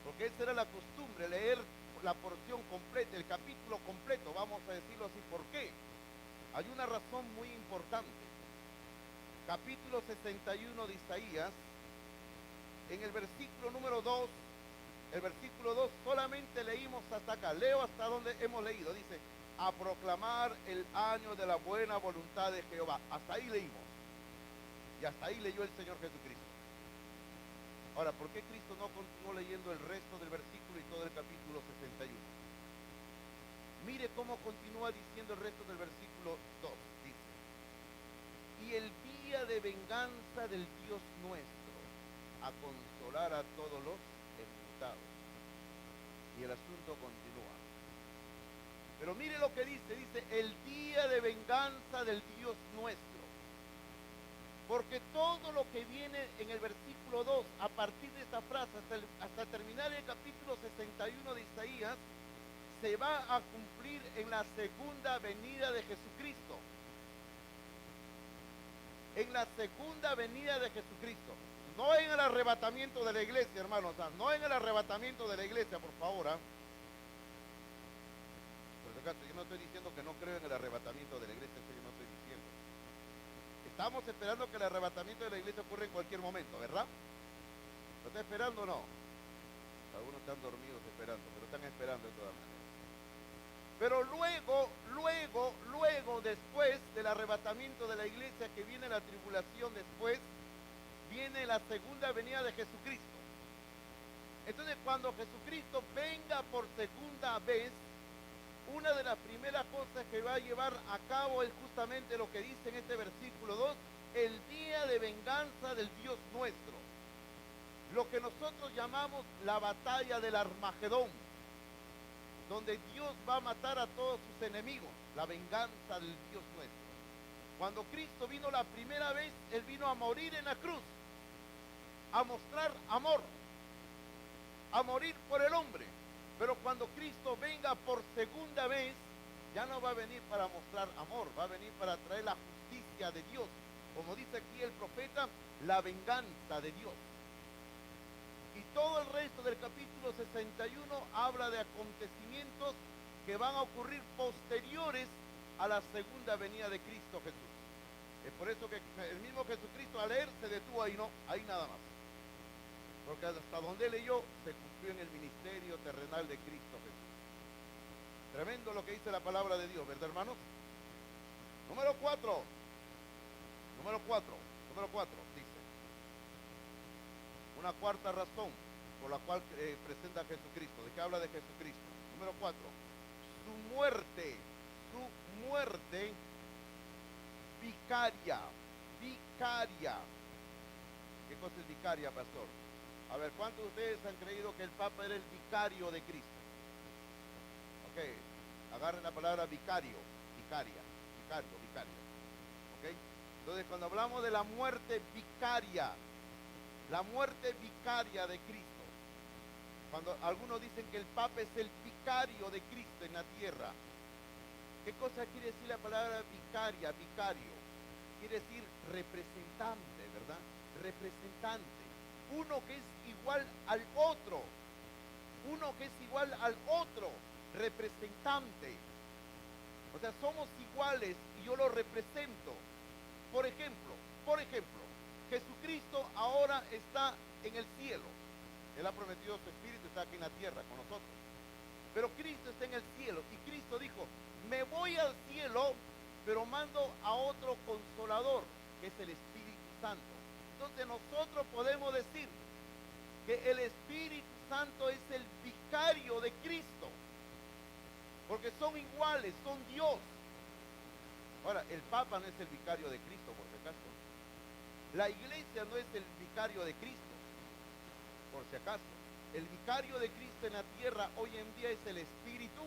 Porque esa era la costumbre, leer la porción completa, el capítulo completo, vamos a decirlo así. ¿Por qué? Hay una razón muy importante. Capítulo 61 de Isaías, en el versículo número 2, el versículo 2 solamente leímos hasta acá. Leo hasta donde hemos leído. Dice, a proclamar el año de la buena voluntad de Jehová. Hasta ahí leímos. Y hasta ahí leyó el Señor Jesucristo. Ahora, ¿por qué Cristo no continuó leyendo el resto del versículo y todo el capítulo 61? Mire cómo continúa diciendo el resto del versículo 2. Dice, y el día de venganza del Dios nuestro, a consolar a todos los ejecutados. Y el asunto continúa. Pero mire lo que dice, el día de venganza del Dios nuestro. Porque todo lo que viene en el versículo 2, a partir de esta frase, hasta terminar el capítulo 61 de Isaías, se va a cumplir en la segunda venida de Jesucristo. En la segunda venida de Jesucristo. No en el arrebatamiento de la iglesia, hermanos. No en el arrebatamiento de la iglesia, por favor. Por si acaso, yo no estoy diciendo que no creo en el arrebatamiento de la iglesia, eso yo no estoy diciendo. Estamos esperando que el arrebatamiento de la iglesia ocurra en cualquier momento, ¿verdad? ¿Lo está esperando o no? Algunos están dormidos esperando, pero están esperando de todas maneras. Pero luego, después del arrebatamiento de la iglesia, que viene la tribulación después, viene la segunda venida de Jesucristo. Entonces, cuando Jesucristo venga por segunda vez, una de las primeras cosas que va a llevar a cabo es justamente lo que dice en este versículo 2, el día de venganza del Dios nuestro. Lo que nosotros llamamos la batalla del Armagedón, donde Dios va a matar a todos sus enemigos, la venganza del Dios nuestro. Cuando Cristo vino la primera vez, Él vino a morir en la cruz, a mostrar amor, a morir por el hombre. Pero cuando Cristo venga por segunda vez, ya no va a venir para mostrar amor, va a venir para traer la justicia de Dios. Como dice aquí el profeta, la venganza de Dios. Y todo el resto del capítulo 61 habla de acontecimientos que van a ocurrir posteriores a la segunda venida de Cristo Jesús. Es por eso que el mismo Jesucristo al leer se detuvo ahí, no, ahí nada más. Porque hasta donde leyó se cumplió en el ministerio terrenal de Cristo Jesús. Tremendo lo que dice la palabra de Dios, ¿verdad, hermanos? Número 4 dice, una cuarta razón por la cual presenta a Jesucristo. ¿De qué habla de Jesucristo? Número 4, su muerte vicaria. ¿Qué cosa es vicaria, pastor? A ver, ¿cuántos de ustedes han creído que el Papa era el vicario de Cristo? Ok, agarren la palabra vicario. Ok, entonces cuando hablamos de la muerte vicaria de Cristo, cuando algunos dicen que el Papa es el vicario de Cristo en la tierra, ¿qué cosa quiere decir la palabra vicaria? Vicario quiere decir representante, ¿verdad? Representante. Uno que es igual al otro, representante. O sea, somos iguales y yo lo represento. Por ejemplo, Jesucristo ahora está en el cielo. Él ha prometido su espíritu, está aquí en la tierra con nosotros. Pero Cristo está en el cielo y Cristo dijo, me voy al cielo, pero mando a otro consolador, que es el Espíritu Santo. Entonces nosotros podemos decir que el Espíritu Santo es el vicario de Cristo, porque son iguales, son Dios. Ahora, el Papa no es el vicario de Cristo, por si acaso. La iglesia no es el vicario de Cristo, por si acaso. El vicario de Cristo en la tierra hoy en día es el Espíritu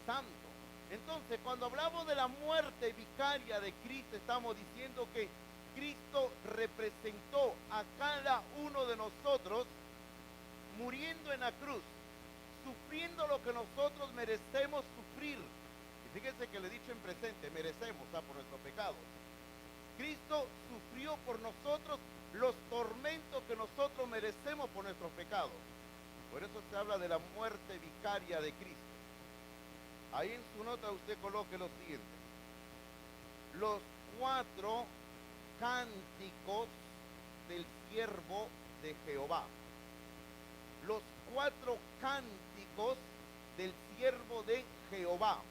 Santo. Entonces, cuando hablamos de la muerte vicaria de Cristo, estamos diciendo que Cristo representó a cada uno de nosotros muriendo en la cruz, sufriendo lo que nosotros merecemos sufrir. Y fíjense que le he dicho en presente, merecemos, por nuestros pecados. Cristo sufrió por nosotros los tormentos que nosotros merecemos por nuestros pecados. Por eso se habla de la muerte vicaria de Cristo. Ahí en su nota usted coloque lo siguiente: los 4 cánticos del siervo de Jehová. Los 4 cánticos del siervo de Jehová.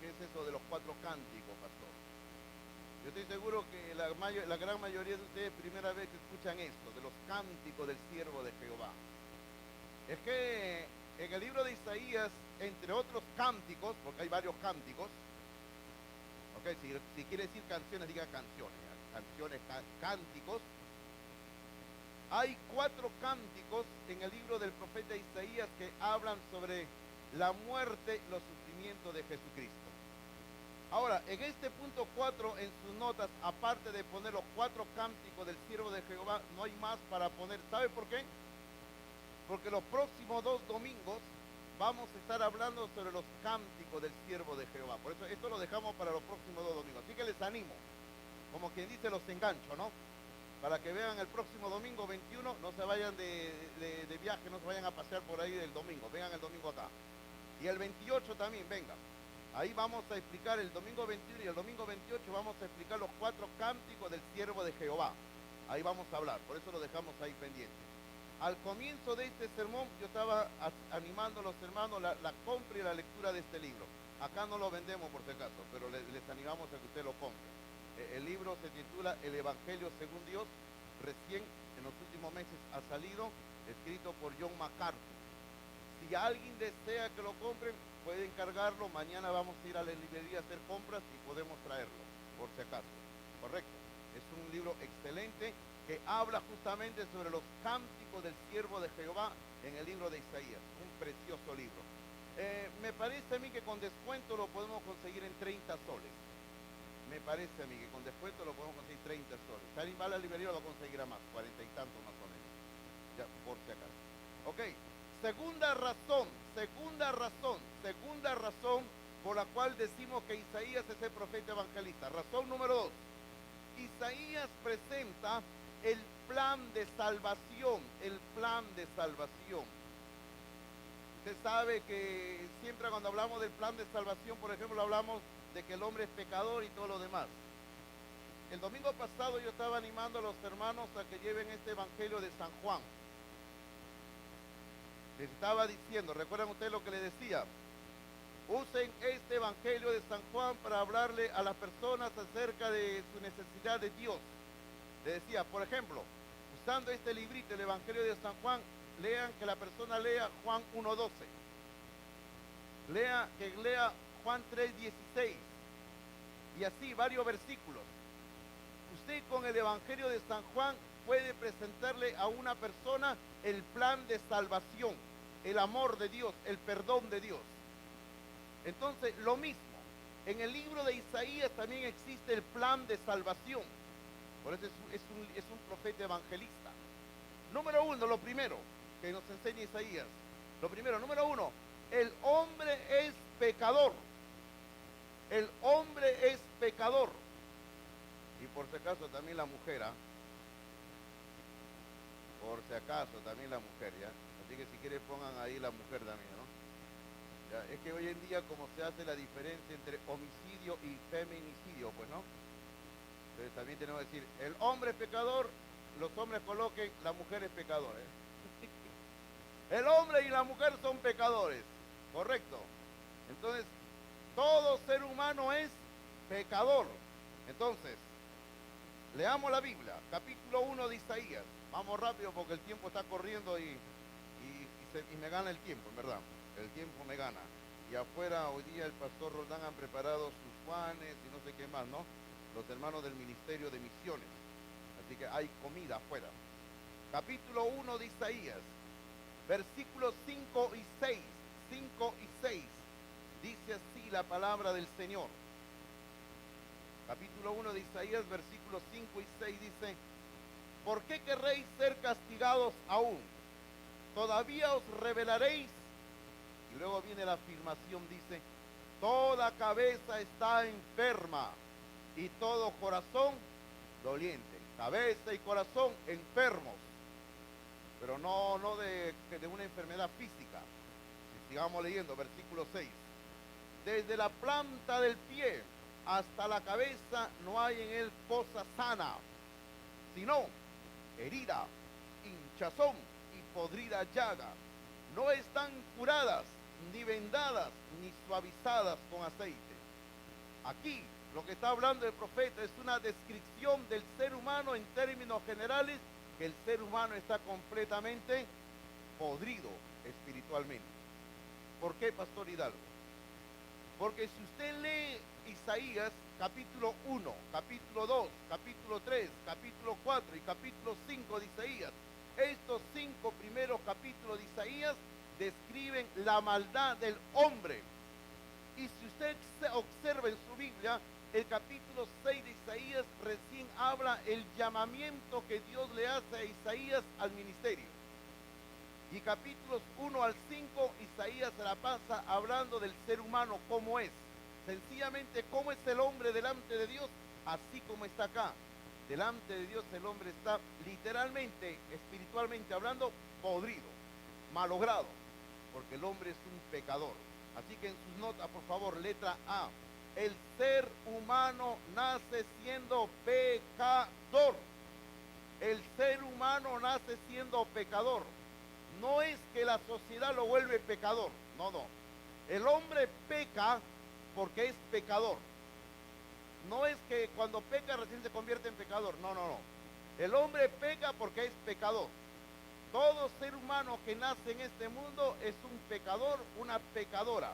¿Qué es eso de los 4 cánticos, pastor? Yo estoy seguro que la gran mayoría de ustedes primera vez que escuchan esto, de los cánticos del siervo de Jehová. Es que en el libro de Isaías, entre otros cánticos, porque hay varios cánticos, okay, si quiere decir canciones, diga canciones, cánticos. Hay 4 cánticos en el libro del profeta Isaías que hablan sobre la muerte, los sufrimientos de Jesucristo. Ahora, en este punto 4, en sus notas, aparte de poner los 4 cánticos del siervo de Jehová, no hay más para poner. ¿Sabe por qué? Porque los próximos 2 domingos vamos a estar hablando sobre los cánticos del siervo de Jehová. Por eso esto lo dejamos para los próximos 2 domingos. Así que les animo, como quien dice, los engancho, ¿no? Para que vean el próximo domingo 21, no se vayan de viaje, no se vayan a pasear por ahí del domingo, vengan el domingo acá. Y el 28 también, venga. Ahí vamos a explicar el domingo 21 y el domingo 28 vamos a explicar los 4 cánticos del siervo de Jehová. Ahí vamos a hablar, por eso lo dejamos ahí pendiente. Al comienzo de este sermón yo estaba animando a los hermanos la compra y la lectura de este libro. Acá no lo vendemos por si acaso, pero les animamos a que usted lo compre. El libro se titula El Evangelio según Dios, recién en los últimos meses ha salido, escrito por John MacArthur. Si alguien desea que lo compren, puede encargarlo. Mañana vamos a ir a la librería a hacer compras y podemos traerlo, por si acaso. Correcto. Es un libro excelente que habla justamente sobre los cánticos del siervo de Jehová en el libro de Isaías. Un precioso libro. Me parece a mí que con descuento lo podemos conseguir en 30 soles. Me parece a mí que con descuento lo podemos conseguir 30 soles. Si alguien va a la librería lo conseguirá más, 40 y tanto más o menos. Ya, por si acaso. Ok. Segunda razón por la cual decimos que Isaías es el profeta evangelista. Razón número 2. Isaías presenta el plan de salvación, Usted sabe que siempre cuando hablamos del plan de salvación, por ejemplo, hablamos de que el hombre es pecador y todo lo demás. El domingo pasado yo estaba animando a los hermanos a que lleven este evangelio de San Juan. Les estaba diciendo, ¿recuerdan ustedes lo que les decía? Usen este evangelio de San Juan para hablarle a las personas acerca de su necesidad de Dios. Les decía, por ejemplo, usando este librito, el evangelio de San Juan, que la persona lea Juan 1:12. Que lea Juan 3:16. Y así, varios versículos. Usted con el evangelio de San Juan puede presentarle a una persona el plan de salvación, el amor de Dios, el perdón de Dios. Entonces, lo mismo, en el libro de Isaías también existe el plan de salvación. Por eso es un profeta evangelista. Número 1, lo primero que nos enseña Isaías. Número 1, el hombre es pecador. El hombre es pecador. Y por si acaso también la mujer, por si acaso también la mujer, ¿ya? Así que si quieren pongan ahí la mujer también, ¿no? Ya, es que hoy en día como se hace la diferencia entre homicidio y feminicidio, pues, ¿no? Entonces también tenemos que decir, el hombre es pecador, los hombres coloquen, la mujer es pecadora, El hombre y la mujer son pecadores, correcto. Entonces, todo ser humano es pecador. Entonces, leamos la Biblia, capítulo 1 de Isaías. Vamos rápido porque el tiempo está corriendo y me gana el tiempo, en verdad. El tiempo me gana. Y afuera hoy día el pastor Roldán han preparado sus panes y no sé qué más, ¿no? Los hermanos del Ministerio de Misiones. Así que hay comida afuera. Capítulo 1 de Isaías, versículos 5 y 6. 5 y 6. Dice así la palabra del Señor. Capítulo 1 de Isaías, versículos 5 y 6 dice: ¿por qué querréis ser castigados aún? Todavía os rebelaréis. Y luego viene la afirmación, dice: toda cabeza está enferma y todo corazón doliente. Cabeza y corazón enfermos, pero no de una enfermedad física. Sigamos leyendo, versículo 6. Desde la planta del pie hasta la cabeza no hay en él cosa sana, sino herida, hinchazón y podrida llaga. No están curadas, ni vendadas, ni suavizadas con aceite. Aquí lo que está hablando el profeta es una descripción del ser humano en términos generales, que el ser humano está completamente podrido espiritualmente. ¿Por qué, Pastor Hidalgo? Porque si usted lee Isaías capítulo 1, capítulo 2, capítulo 3, capítulo 4 y capítulo 5 de Isaías, estos 5 primeros capítulos de Isaías describen la maldad del hombre. Y si usted observa en su Biblia, el capítulo 6 de Isaías recién habla el llamamiento que Dios le hace a Isaías al ministerio. Y capítulos 1 al 5, Isaías se la pasa hablando del ser humano, cómo es. Sencillamente, cómo es el hombre delante de Dios, así como está acá. Delante de Dios el hombre está literalmente, espiritualmente hablando, podrido, malogrado, porque el hombre es un pecador. Así que en sus notas, por favor, letra A. El ser humano nace siendo pecador. El ser humano nace siendo pecador. No es que la sociedad lo vuelve pecador. No, no. El hombre peca porque es pecador. No es que cuando peca recién se convierte en pecador. No, no, no. El hombre peca porque es pecador. Todo ser humano que nace en este mundo es un pecador, una pecadora.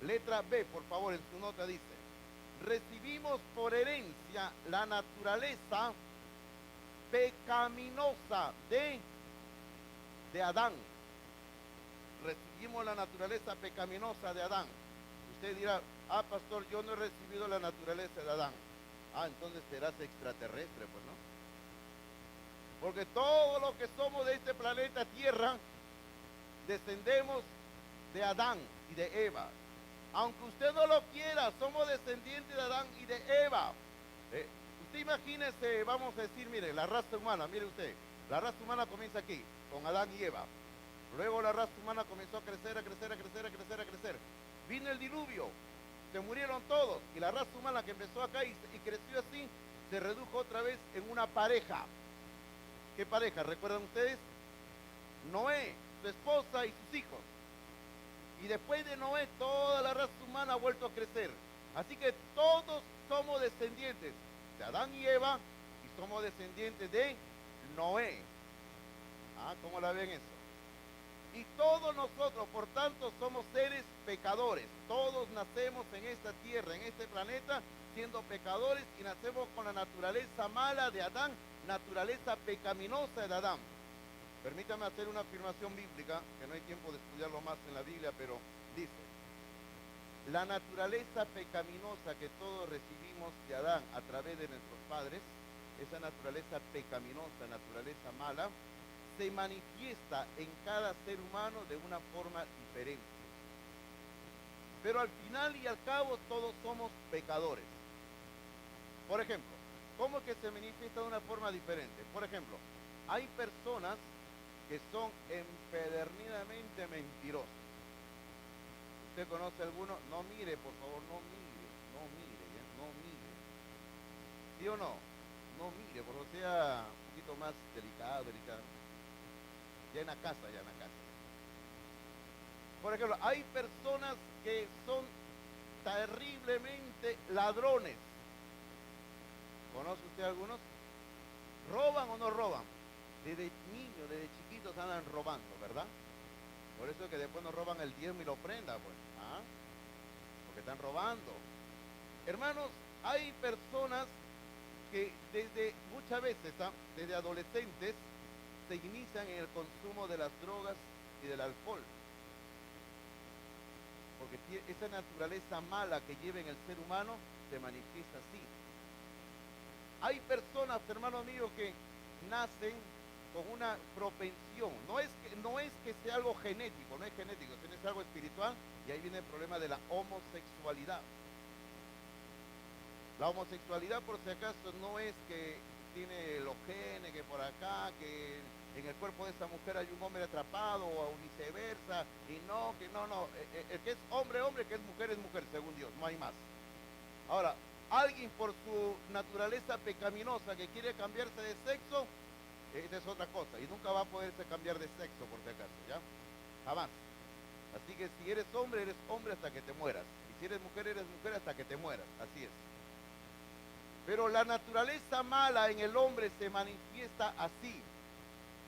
Letra B, por favor, en su nota dice: recibimos por herencia la naturaleza pecaminosa de Adán. Recibimos la naturaleza pecaminosa de Adán. Usted dirá, pastor, yo no he recibido la naturaleza de Adán. Entonces serás extraterrestre, pues no. Porque todo lo que somos de este planeta Tierra, descendemos de Adán y de Eva. Aunque usted no lo quiera, somos descendientes de Adán y de Eva. Usted imagínese, vamos a decir, mire, la raza humana, mire usted, la raza humana comienza aquí, con Adán y Eva. Luego la raza humana comenzó a crecer, a crecer, a crecer, a crecer, a crecer. Vino el diluvio, se murieron todos, y la raza humana que empezó acá y creció así, se redujo otra vez en una pareja. ¿Qué pareja? ¿Recuerdan ustedes? Noé, su esposa y sus hijos. Y después de Noé, toda la raza humana ha vuelto a crecer. Así que todos somos descendientes de Adán y Eva y somos descendientes de Noé. ¿Cómo la ven eso? Y todos nosotros, por tanto, somos seres pecadores. Todos nacemos en esta tierra, en este planeta, siendo pecadores y nacemos con la naturaleza mala de Adán, naturaleza pecaminosa de Adán. Permítame hacer una afirmación bíblica, que no hay tiempo de estudiarlo más en la Biblia, pero dice: la naturaleza pecaminosa que todos recibimos de Adán a través de nuestros padres, esa naturaleza pecaminosa, naturaleza mala, se manifiesta en cada ser humano de una forma diferente. Pero al final y al cabo todos somos pecadores. Por ejemplo, ¿cómo es que se manifiesta de una forma diferente? Por ejemplo, hay personas que son empedernidamente mentirosas. ¿Usted conoce alguno? No mire, por favor, no mire, no mire. ¿Sí o no? No mire, por favor, sea un poquito más delicado. Ya en la casa. Por ejemplo, hay personas que son terriblemente ladrones. ¿Conoce usted algunos? ¿Roban o no roban? Desde niños, desde chiquitos andan robando, ¿verdad? Por eso es que después nos roban el diezmo y la ofrenda, pues. Porque están robando. Hermanos, hay personas que muchas veces, desde adolescentes, se inician en el consumo de las drogas y del alcohol. Porque esa naturaleza mala que lleva en el ser humano se manifiesta así. Hay personas, hermanos míos, que nacen con una propensión. No es que sea algo genético, no es genético, sino es algo espiritual, y ahí viene el problema de la homosexualidad. La homosexualidad, por si acaso, no es que tiene los genes, que por acá, que en el cuerpo de esa mujer hay un hombre atrapado, o viceversa, y no. El que es hombre, que es mujer, según Dios, no hay más. Ahora, alguien por su naturaleza pecaminosa que quiere cambiarse de sexo, esa es otra cosa, y nunca va a poderse cambiar de sexo, por si acaso, ¿ya? Jamás. Así que si eres hombre hasta que te mueras. Y si eres mujer hasta que te mueras. Así es. Pero la naturaleza mala en el hombre se manifiesta así.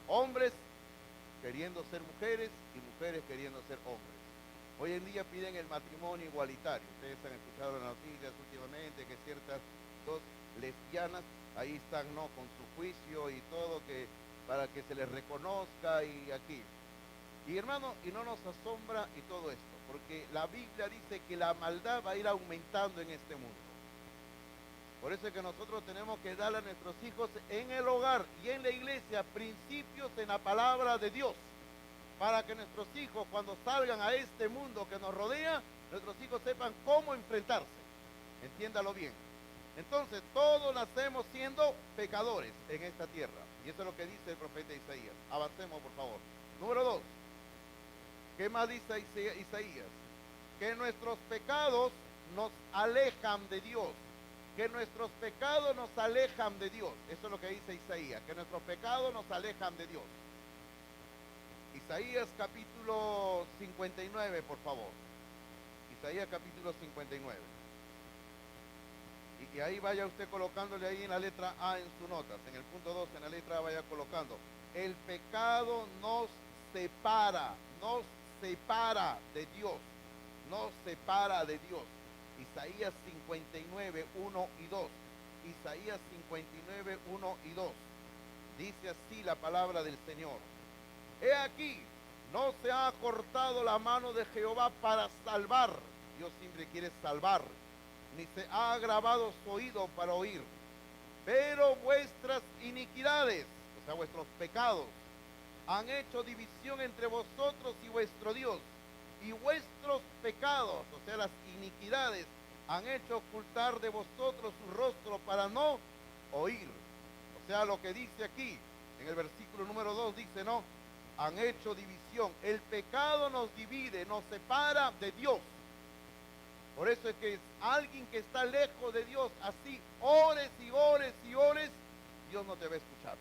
Hombres queriendo ser mujeres y mujeres queriendo ser hombres. Hoy en día piden el matrimonio igualitario. Ustedes han escuchado las noticias últimamente que ciertas dos lesbianas ahí están, ¿no?, con su juicio y todo, que para que se les reconozca y aquí. Y hermano, y no nos asombra y todo esto, porque la Biblia dice que la maldad va a ir aumentando en este mundo. Por eso es que nosotros tenemos que darle a nuestros hijos en el hogar y en la iglesia principios en la palabra de Dios, para que nuestros hijos, cuando salgan a este mundo que nos rodea, nuestros hijos sepan cómo enfrentarse. Entiéndalo bien. Entonces, todos nacemos siendo pecadores en esta tierra. Y eso es lo que dice el profeta Isaías. Avancemos, por favor. Número 2. ¿Qué más dice Isaías? que nuestros pecados nos alejan de Dios. Que nuestros pecados nos alejan de Dios. Eso es lo que dice Isaías, que nuestros pecados nos alejan de Dios. Isaías capítulo 59, por favor. Isaías capítulo 59. Y ahí vaya usted colocándole ahí en la letra A en sus notas. En el punto 2, en la letra A vaya colocando. El pecado nos separa de Dios. Nos separa de Dios. Isaías 59, 1 y 2. Isaías 59, 1 y 2. Dice así la palabra del Señor. He aquí, no se ha cortado la mano de Jehová para salvar. Dios siempre quiere salvar. Ni se ha agravado su oído para oír. Pero vuestras iniquidades, o sea, vuestros pecados, han hecho división entre vosotros y vuestro Dios. Y vuestros pecados, o sea, las iniquidades, han hecho ocultar de vosotros su rostro para no oír. O sea, lo que dice aquí, en el versículo número 2 dice, no, han hecho división. El pecado nos divide, nos separa de Dios. Por eso es que alguien que está lejos de Dios, así ores y ores y ores, Dios no te va a escuchar.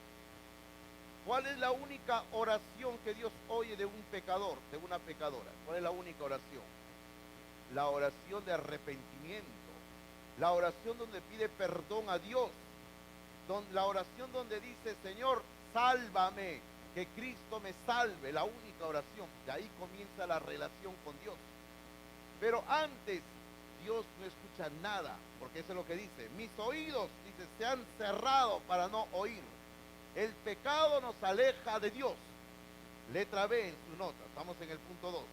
¿Cuál es la única oración que Dios oye de un pecador, de una pecadora? ¿Cuál es la única oración? La oración de arrepentimiento. La oración donde pide perdón a Dios. La oración donde dice, Señor, sálvame, que Cristo me salve. La única oración. De ahí comienza la relación con Dios. Pero antes, Dios no escucha nada, porque eso es lo que dice. Mis oídos, dice, se han cerrado para no oír. El pecado nos aleja de Dios. Letra B en su nota, estamos en el punto 2.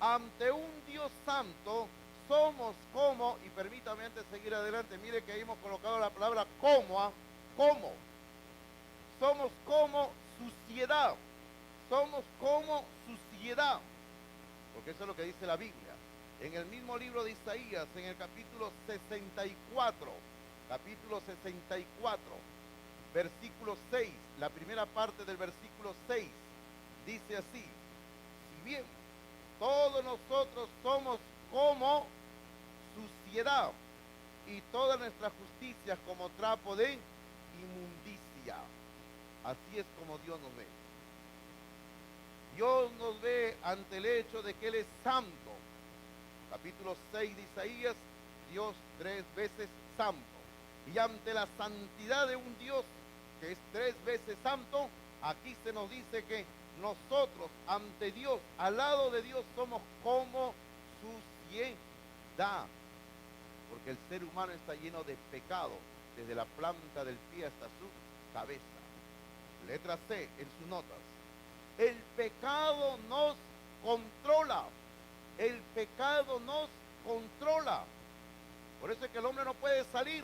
Ante un Dios santo somos como, y permítame antes de seguir adelante, mire que ahí hemos colocado la palabra como, como. Somos como suciedad. Somos como suciedad. Porque eso es lo que dice la Biblia. En el mismo libro de Isaías, en el capítulo 64, versículo 6, la primera parte del versículo 6, dice así: si bien todos nosotros somos como suciedad y toda nuestra justicia como trapo de inmundicia. Así es como Dios nos ve. Dios nos ve ante el hecho de que Él es santo. Capítulo 6 de Isaías, Dios 3 veces santo. Y ante la santidad de un Dios que es 3 veces santo, aquí se nos dice que nosotros ante Dios, al lado de Dios, somos como suciedad. Porque el ser humano está lleno de pecado, desde la planta del pie hasta su cabeza. Letra C en sus notas. El pecado nos controla. El pecado nos controla. Por eso es que el hombre no puede salir.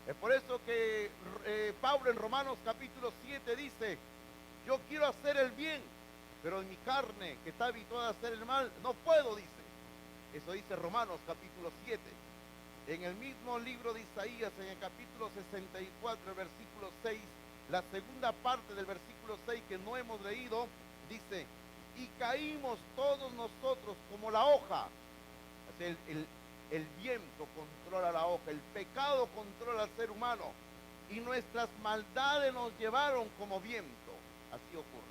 Es por eso que Pablo en Romanos capítulo 7 dice: yo quiero hacer el bien, pero en mi carne, que está habituada a hacer el mal, no puedo, dice. Eso dice Romanos capítulo 7. En el mismo libro de Isaías, en el capítulo 64, el versículo 6, la segunda parte del versículo 6 que no hemos leído, dice: y caímos todos nosotros como la hoja. El viento controla la hoja, el pecado controla al ser humano, y nuestras maldades nos llevaron como viento. Así ocurre.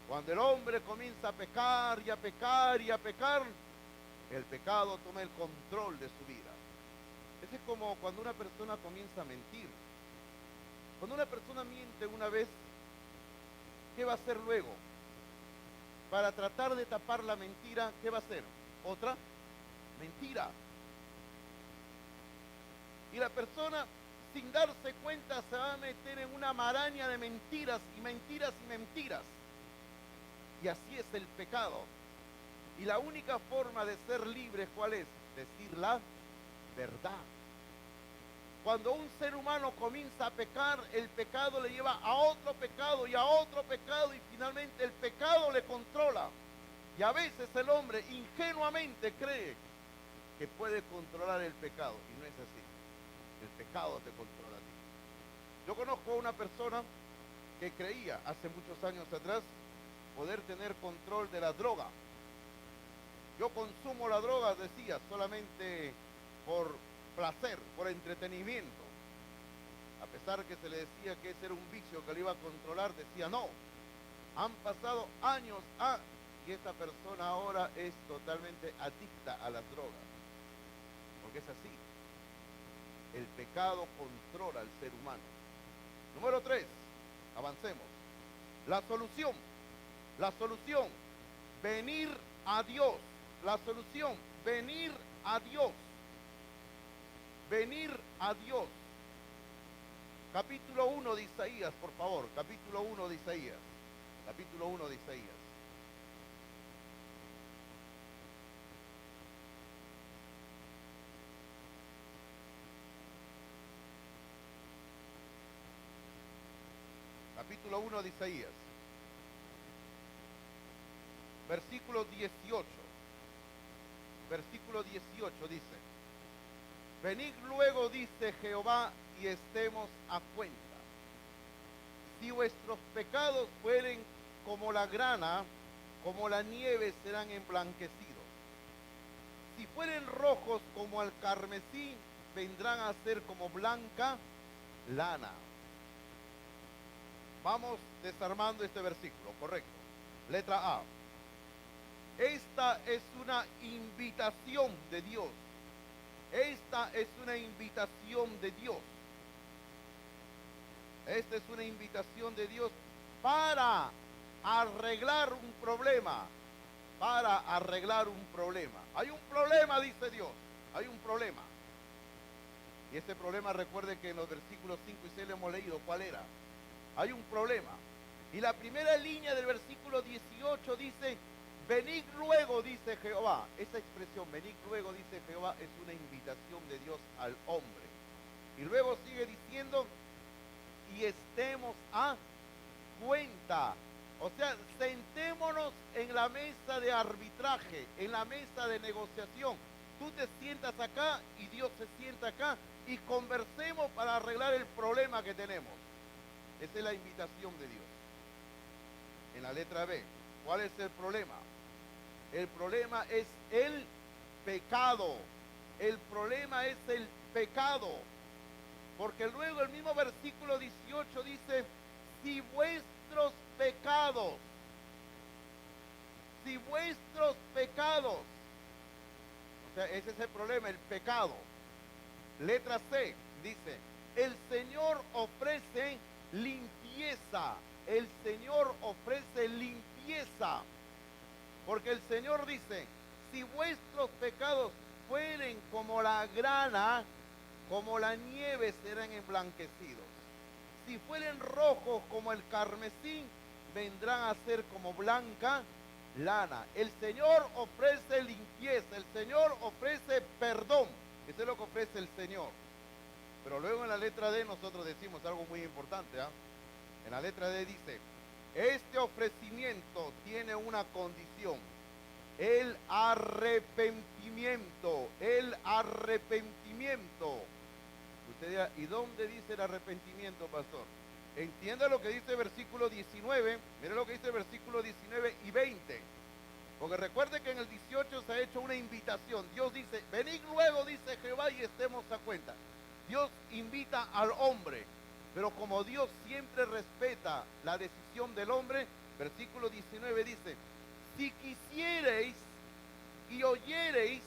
Cuando el hombre comienza a pecar y a pecar y a pecar, el pecado toma el control de su vida. Eso es como cuando una persona comienza a mentir. Cuando una persona miente una vez, ¿qué va a hacer luego? Para tratar de tapar la mentira, ¿qué va a hacer? Otra mentira. Y la persona, sin darse cuenta, se va a meter en una maraña de mentiras y mentiras y mentiras. Y así es el pecado. Y la única forma de ser libre, ¿cuál es? Decir la verdad. Cuando un ser humano comienza a pecar, el pecado le lleva a otro pecado y a otro pecado, y finalmente el pecado le controla. Y a veces el hombre ingenuamente cree que puede controlar el pecado, y no es así. El pecado te controla a ti. Yo conozco a una persona que creía hace muchos años atrás poder tener control de la droga. Yo consumo la droga, decía, solamente por placer, por entretenimiento. A pesar que se le decía que ese era un vicio que le iba a controlar, decía no. Han pasado años y esta persona ahora es totalmente adicta a las drogas. Porque es así. El pecado controla al ser humano. Número 3, avancemos. La solución, venir a Dios. La solución, venir a Dios. Venir a Dios. Capítulo 1 de Isaías, por favor. Capítulo 1 de Isaías. Capítulo 1 de Isaías. Capítulo 1 de Isaías. Versículo 18. Versículo 18 dice: venid luego, dice Jehová, y estemos a cuenta. Si vuestros pecados fueren como la grana, como la nieve serán emblanquecidos. Si fueren rojos como el carmesí, vendrán a ser como blanca lana. Vamos desarmando este versículo, correcto. Letra A. Esta es una invitación de Dios. Esta es una invitación de Dios. Esta es una invitación de Dios para arreglar un problema. Para arreglar un problema. Hay un problema, dice Dios. Hay un problema. Y este problema, recuerde que en los versículos 5 y 6 le hemos leído cuál era. Hay un problema. Y la primera línea del versículo 18 dice: venid luego, dice Jehová. Esa expresión, venid luego, dice Jehová, es una invitación de Dios al hombre. Y luego sigue diciendo: y estemos a cuenta. O sea, sentémonos en la mesa de arbitraje, en la mesa de negociación. Tú te sientas acá y Dios se sienta acá y conversemos para arreglar el problema que tenemos. Esa es la invitación de Dios. En la letra B, ¿cuál es el problema? El problema es el pecado. El problema es el pecado. Porque luego el mismo versículo 18 dice: si vuestros pecados, o sea, ese es el problema, el pecado. Letra C dice: el Señor ofrece limpieza. El Señor ofrece limpieza. Porque el Señor dice: si vuestros pecados fueren como la grana, como la nieve serán emblanquecidos. Si fueren rojos como el carmesí, vendrán a ser como blanca lana. El Señor ofrece limpieza, el Señor ofrece perdón. Eso es lo que ofrece el Señor. Pero luego en la letra D nosotros decimos algo muy importante. En la letra D dice: este ofrecimiento tiene una condición: el arrepentimiento. El arrepentimiento. Usted dirá: ¿y dónde dice el arrepentimiento, pastor? Entienda lo que dice el versículo 19. Mire lo que dice el versículo 19 y 20. Porque recuerde que en el 18 se ha hecho una invitación. Dios dice: venid luego, dice Jehová, y estemos a cuenta. Dios invita al hombre. Pero como Dios siempre respeta la decisión del hombre, versículo 19 dice: si quisiereis y oyereis,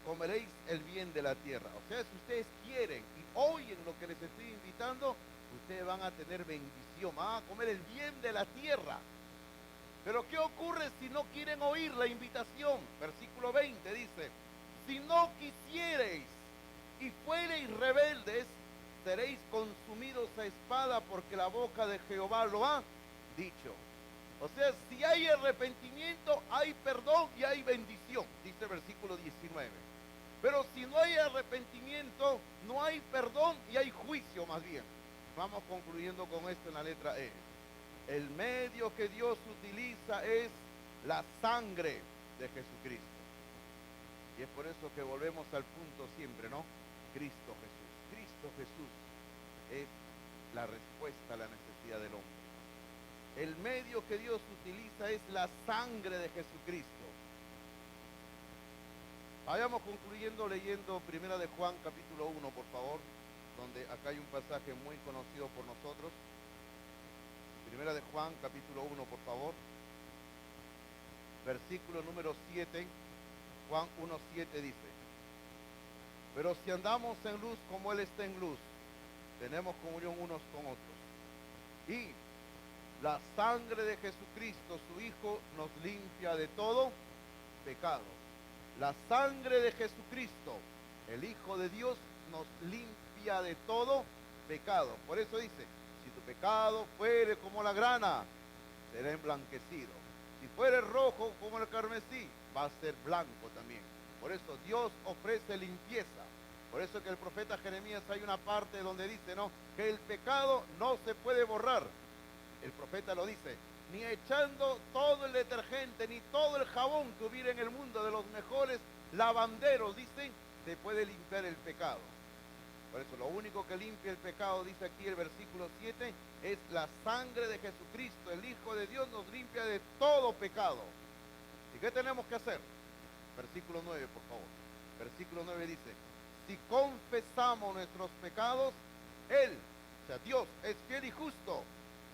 comeréis el bien de la tierra. O sea, si ustedes quieren y oyen lo que les estoy invitando, ustedes van a tener bendición, van a comer el bien de la tierra. Pero ¿qué ocurre si no quieren oír la invitación? Versículo 20 dice: si no quisiereis y fuereis rebeldes, seréis consumidos a espada, porque la boca de Jehová lo ha dicho. O sea, si hay arrepentimiento, hay perdón y hay bendición, dice el versículo 19. Pero si no hay arrepentimiento, no hay perdón y hay juicio más bien. Vamos concluyendo con esto en la letra E. El medio que Dios utiliza es la sangre de Jesucristo. Y es por eso que volvemos al punto siempre, ¿no? Cristo Jesús. Cristo Jesús es la respuesta a la necesidad del hombre. El medio que Dios utiliza es la sangre de Jesucristo. Vayamos concluyendo leyendo Primera de Juan capítulo 1, por favor, donde acá hay un pasaje muy conocido por nosotros. Primera de Juan capítulo 1, por favor. Versículo número 7. Juan 1:7 dice: pero si andamos en luz como Él está en luz, tenemos comunión unos con otros. Y la sangre de Jesucristo, su Hijo, nos limpia de todo pecado. La sangre de Jesucristo, el Hijo de Dios, nos limpia de todo pecado. Por eso dice, si tu pecado fuere como la grana, será emblanquecido. Si fuere rojo como el carmesí, va a ser blanco también. Por eso Dios ofrece limpieza. Por eso que el profeta Jeremías hay una parte donde dice, ¿no?, que el pecado no se puede borrar. El profeta lo dice, ni echando todo el detergente, ni todo el jabón que hubiera en el mundo, de los mejores lavanderos, dicen, se puede limpiar el pecado. Por eso lo único que limpia el pecado, dice aquí el versículo 7, es la sangre de Jesucristo. El Hijo de Dios nos limpia de todo pecado. ¿Y qué tenemos que hacer? Versículo 9, por favor. Versículo 9 dice, si confesamos nuestros pecados, Él, o sea, Dios, es fiel y justo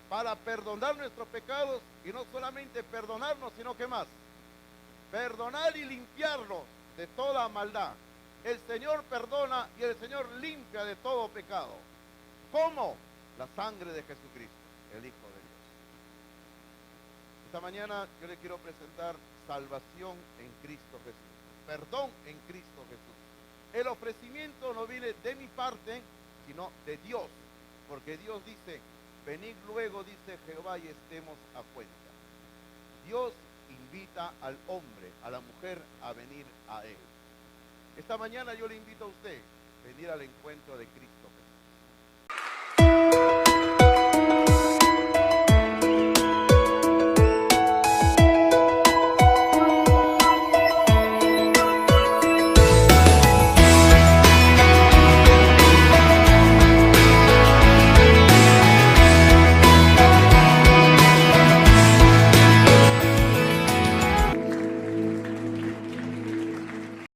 para perdonar nuestros pecados, y no solamente perdonarnos, sino que más, perdonar y limpiarnos de toda maldad. El Señor perdona y el Señor limpia de todo pecado. ¿Cómo? La sangre de Jesucristo, el Hijo de Dios. Esta mañana yo le quiero presentar salvación en Cristo Jesús, perdón en Cristo Jesús. El ofrecimiento no viene de mi parte, sino de Dios, porque Dios dice, venid luego, dice Jehová, y estemos a cuenta. Dios invita al hombre, a la mujer, a venir a Él. Esta mañana yo le invito a usted a venir al encuentro de Cristo.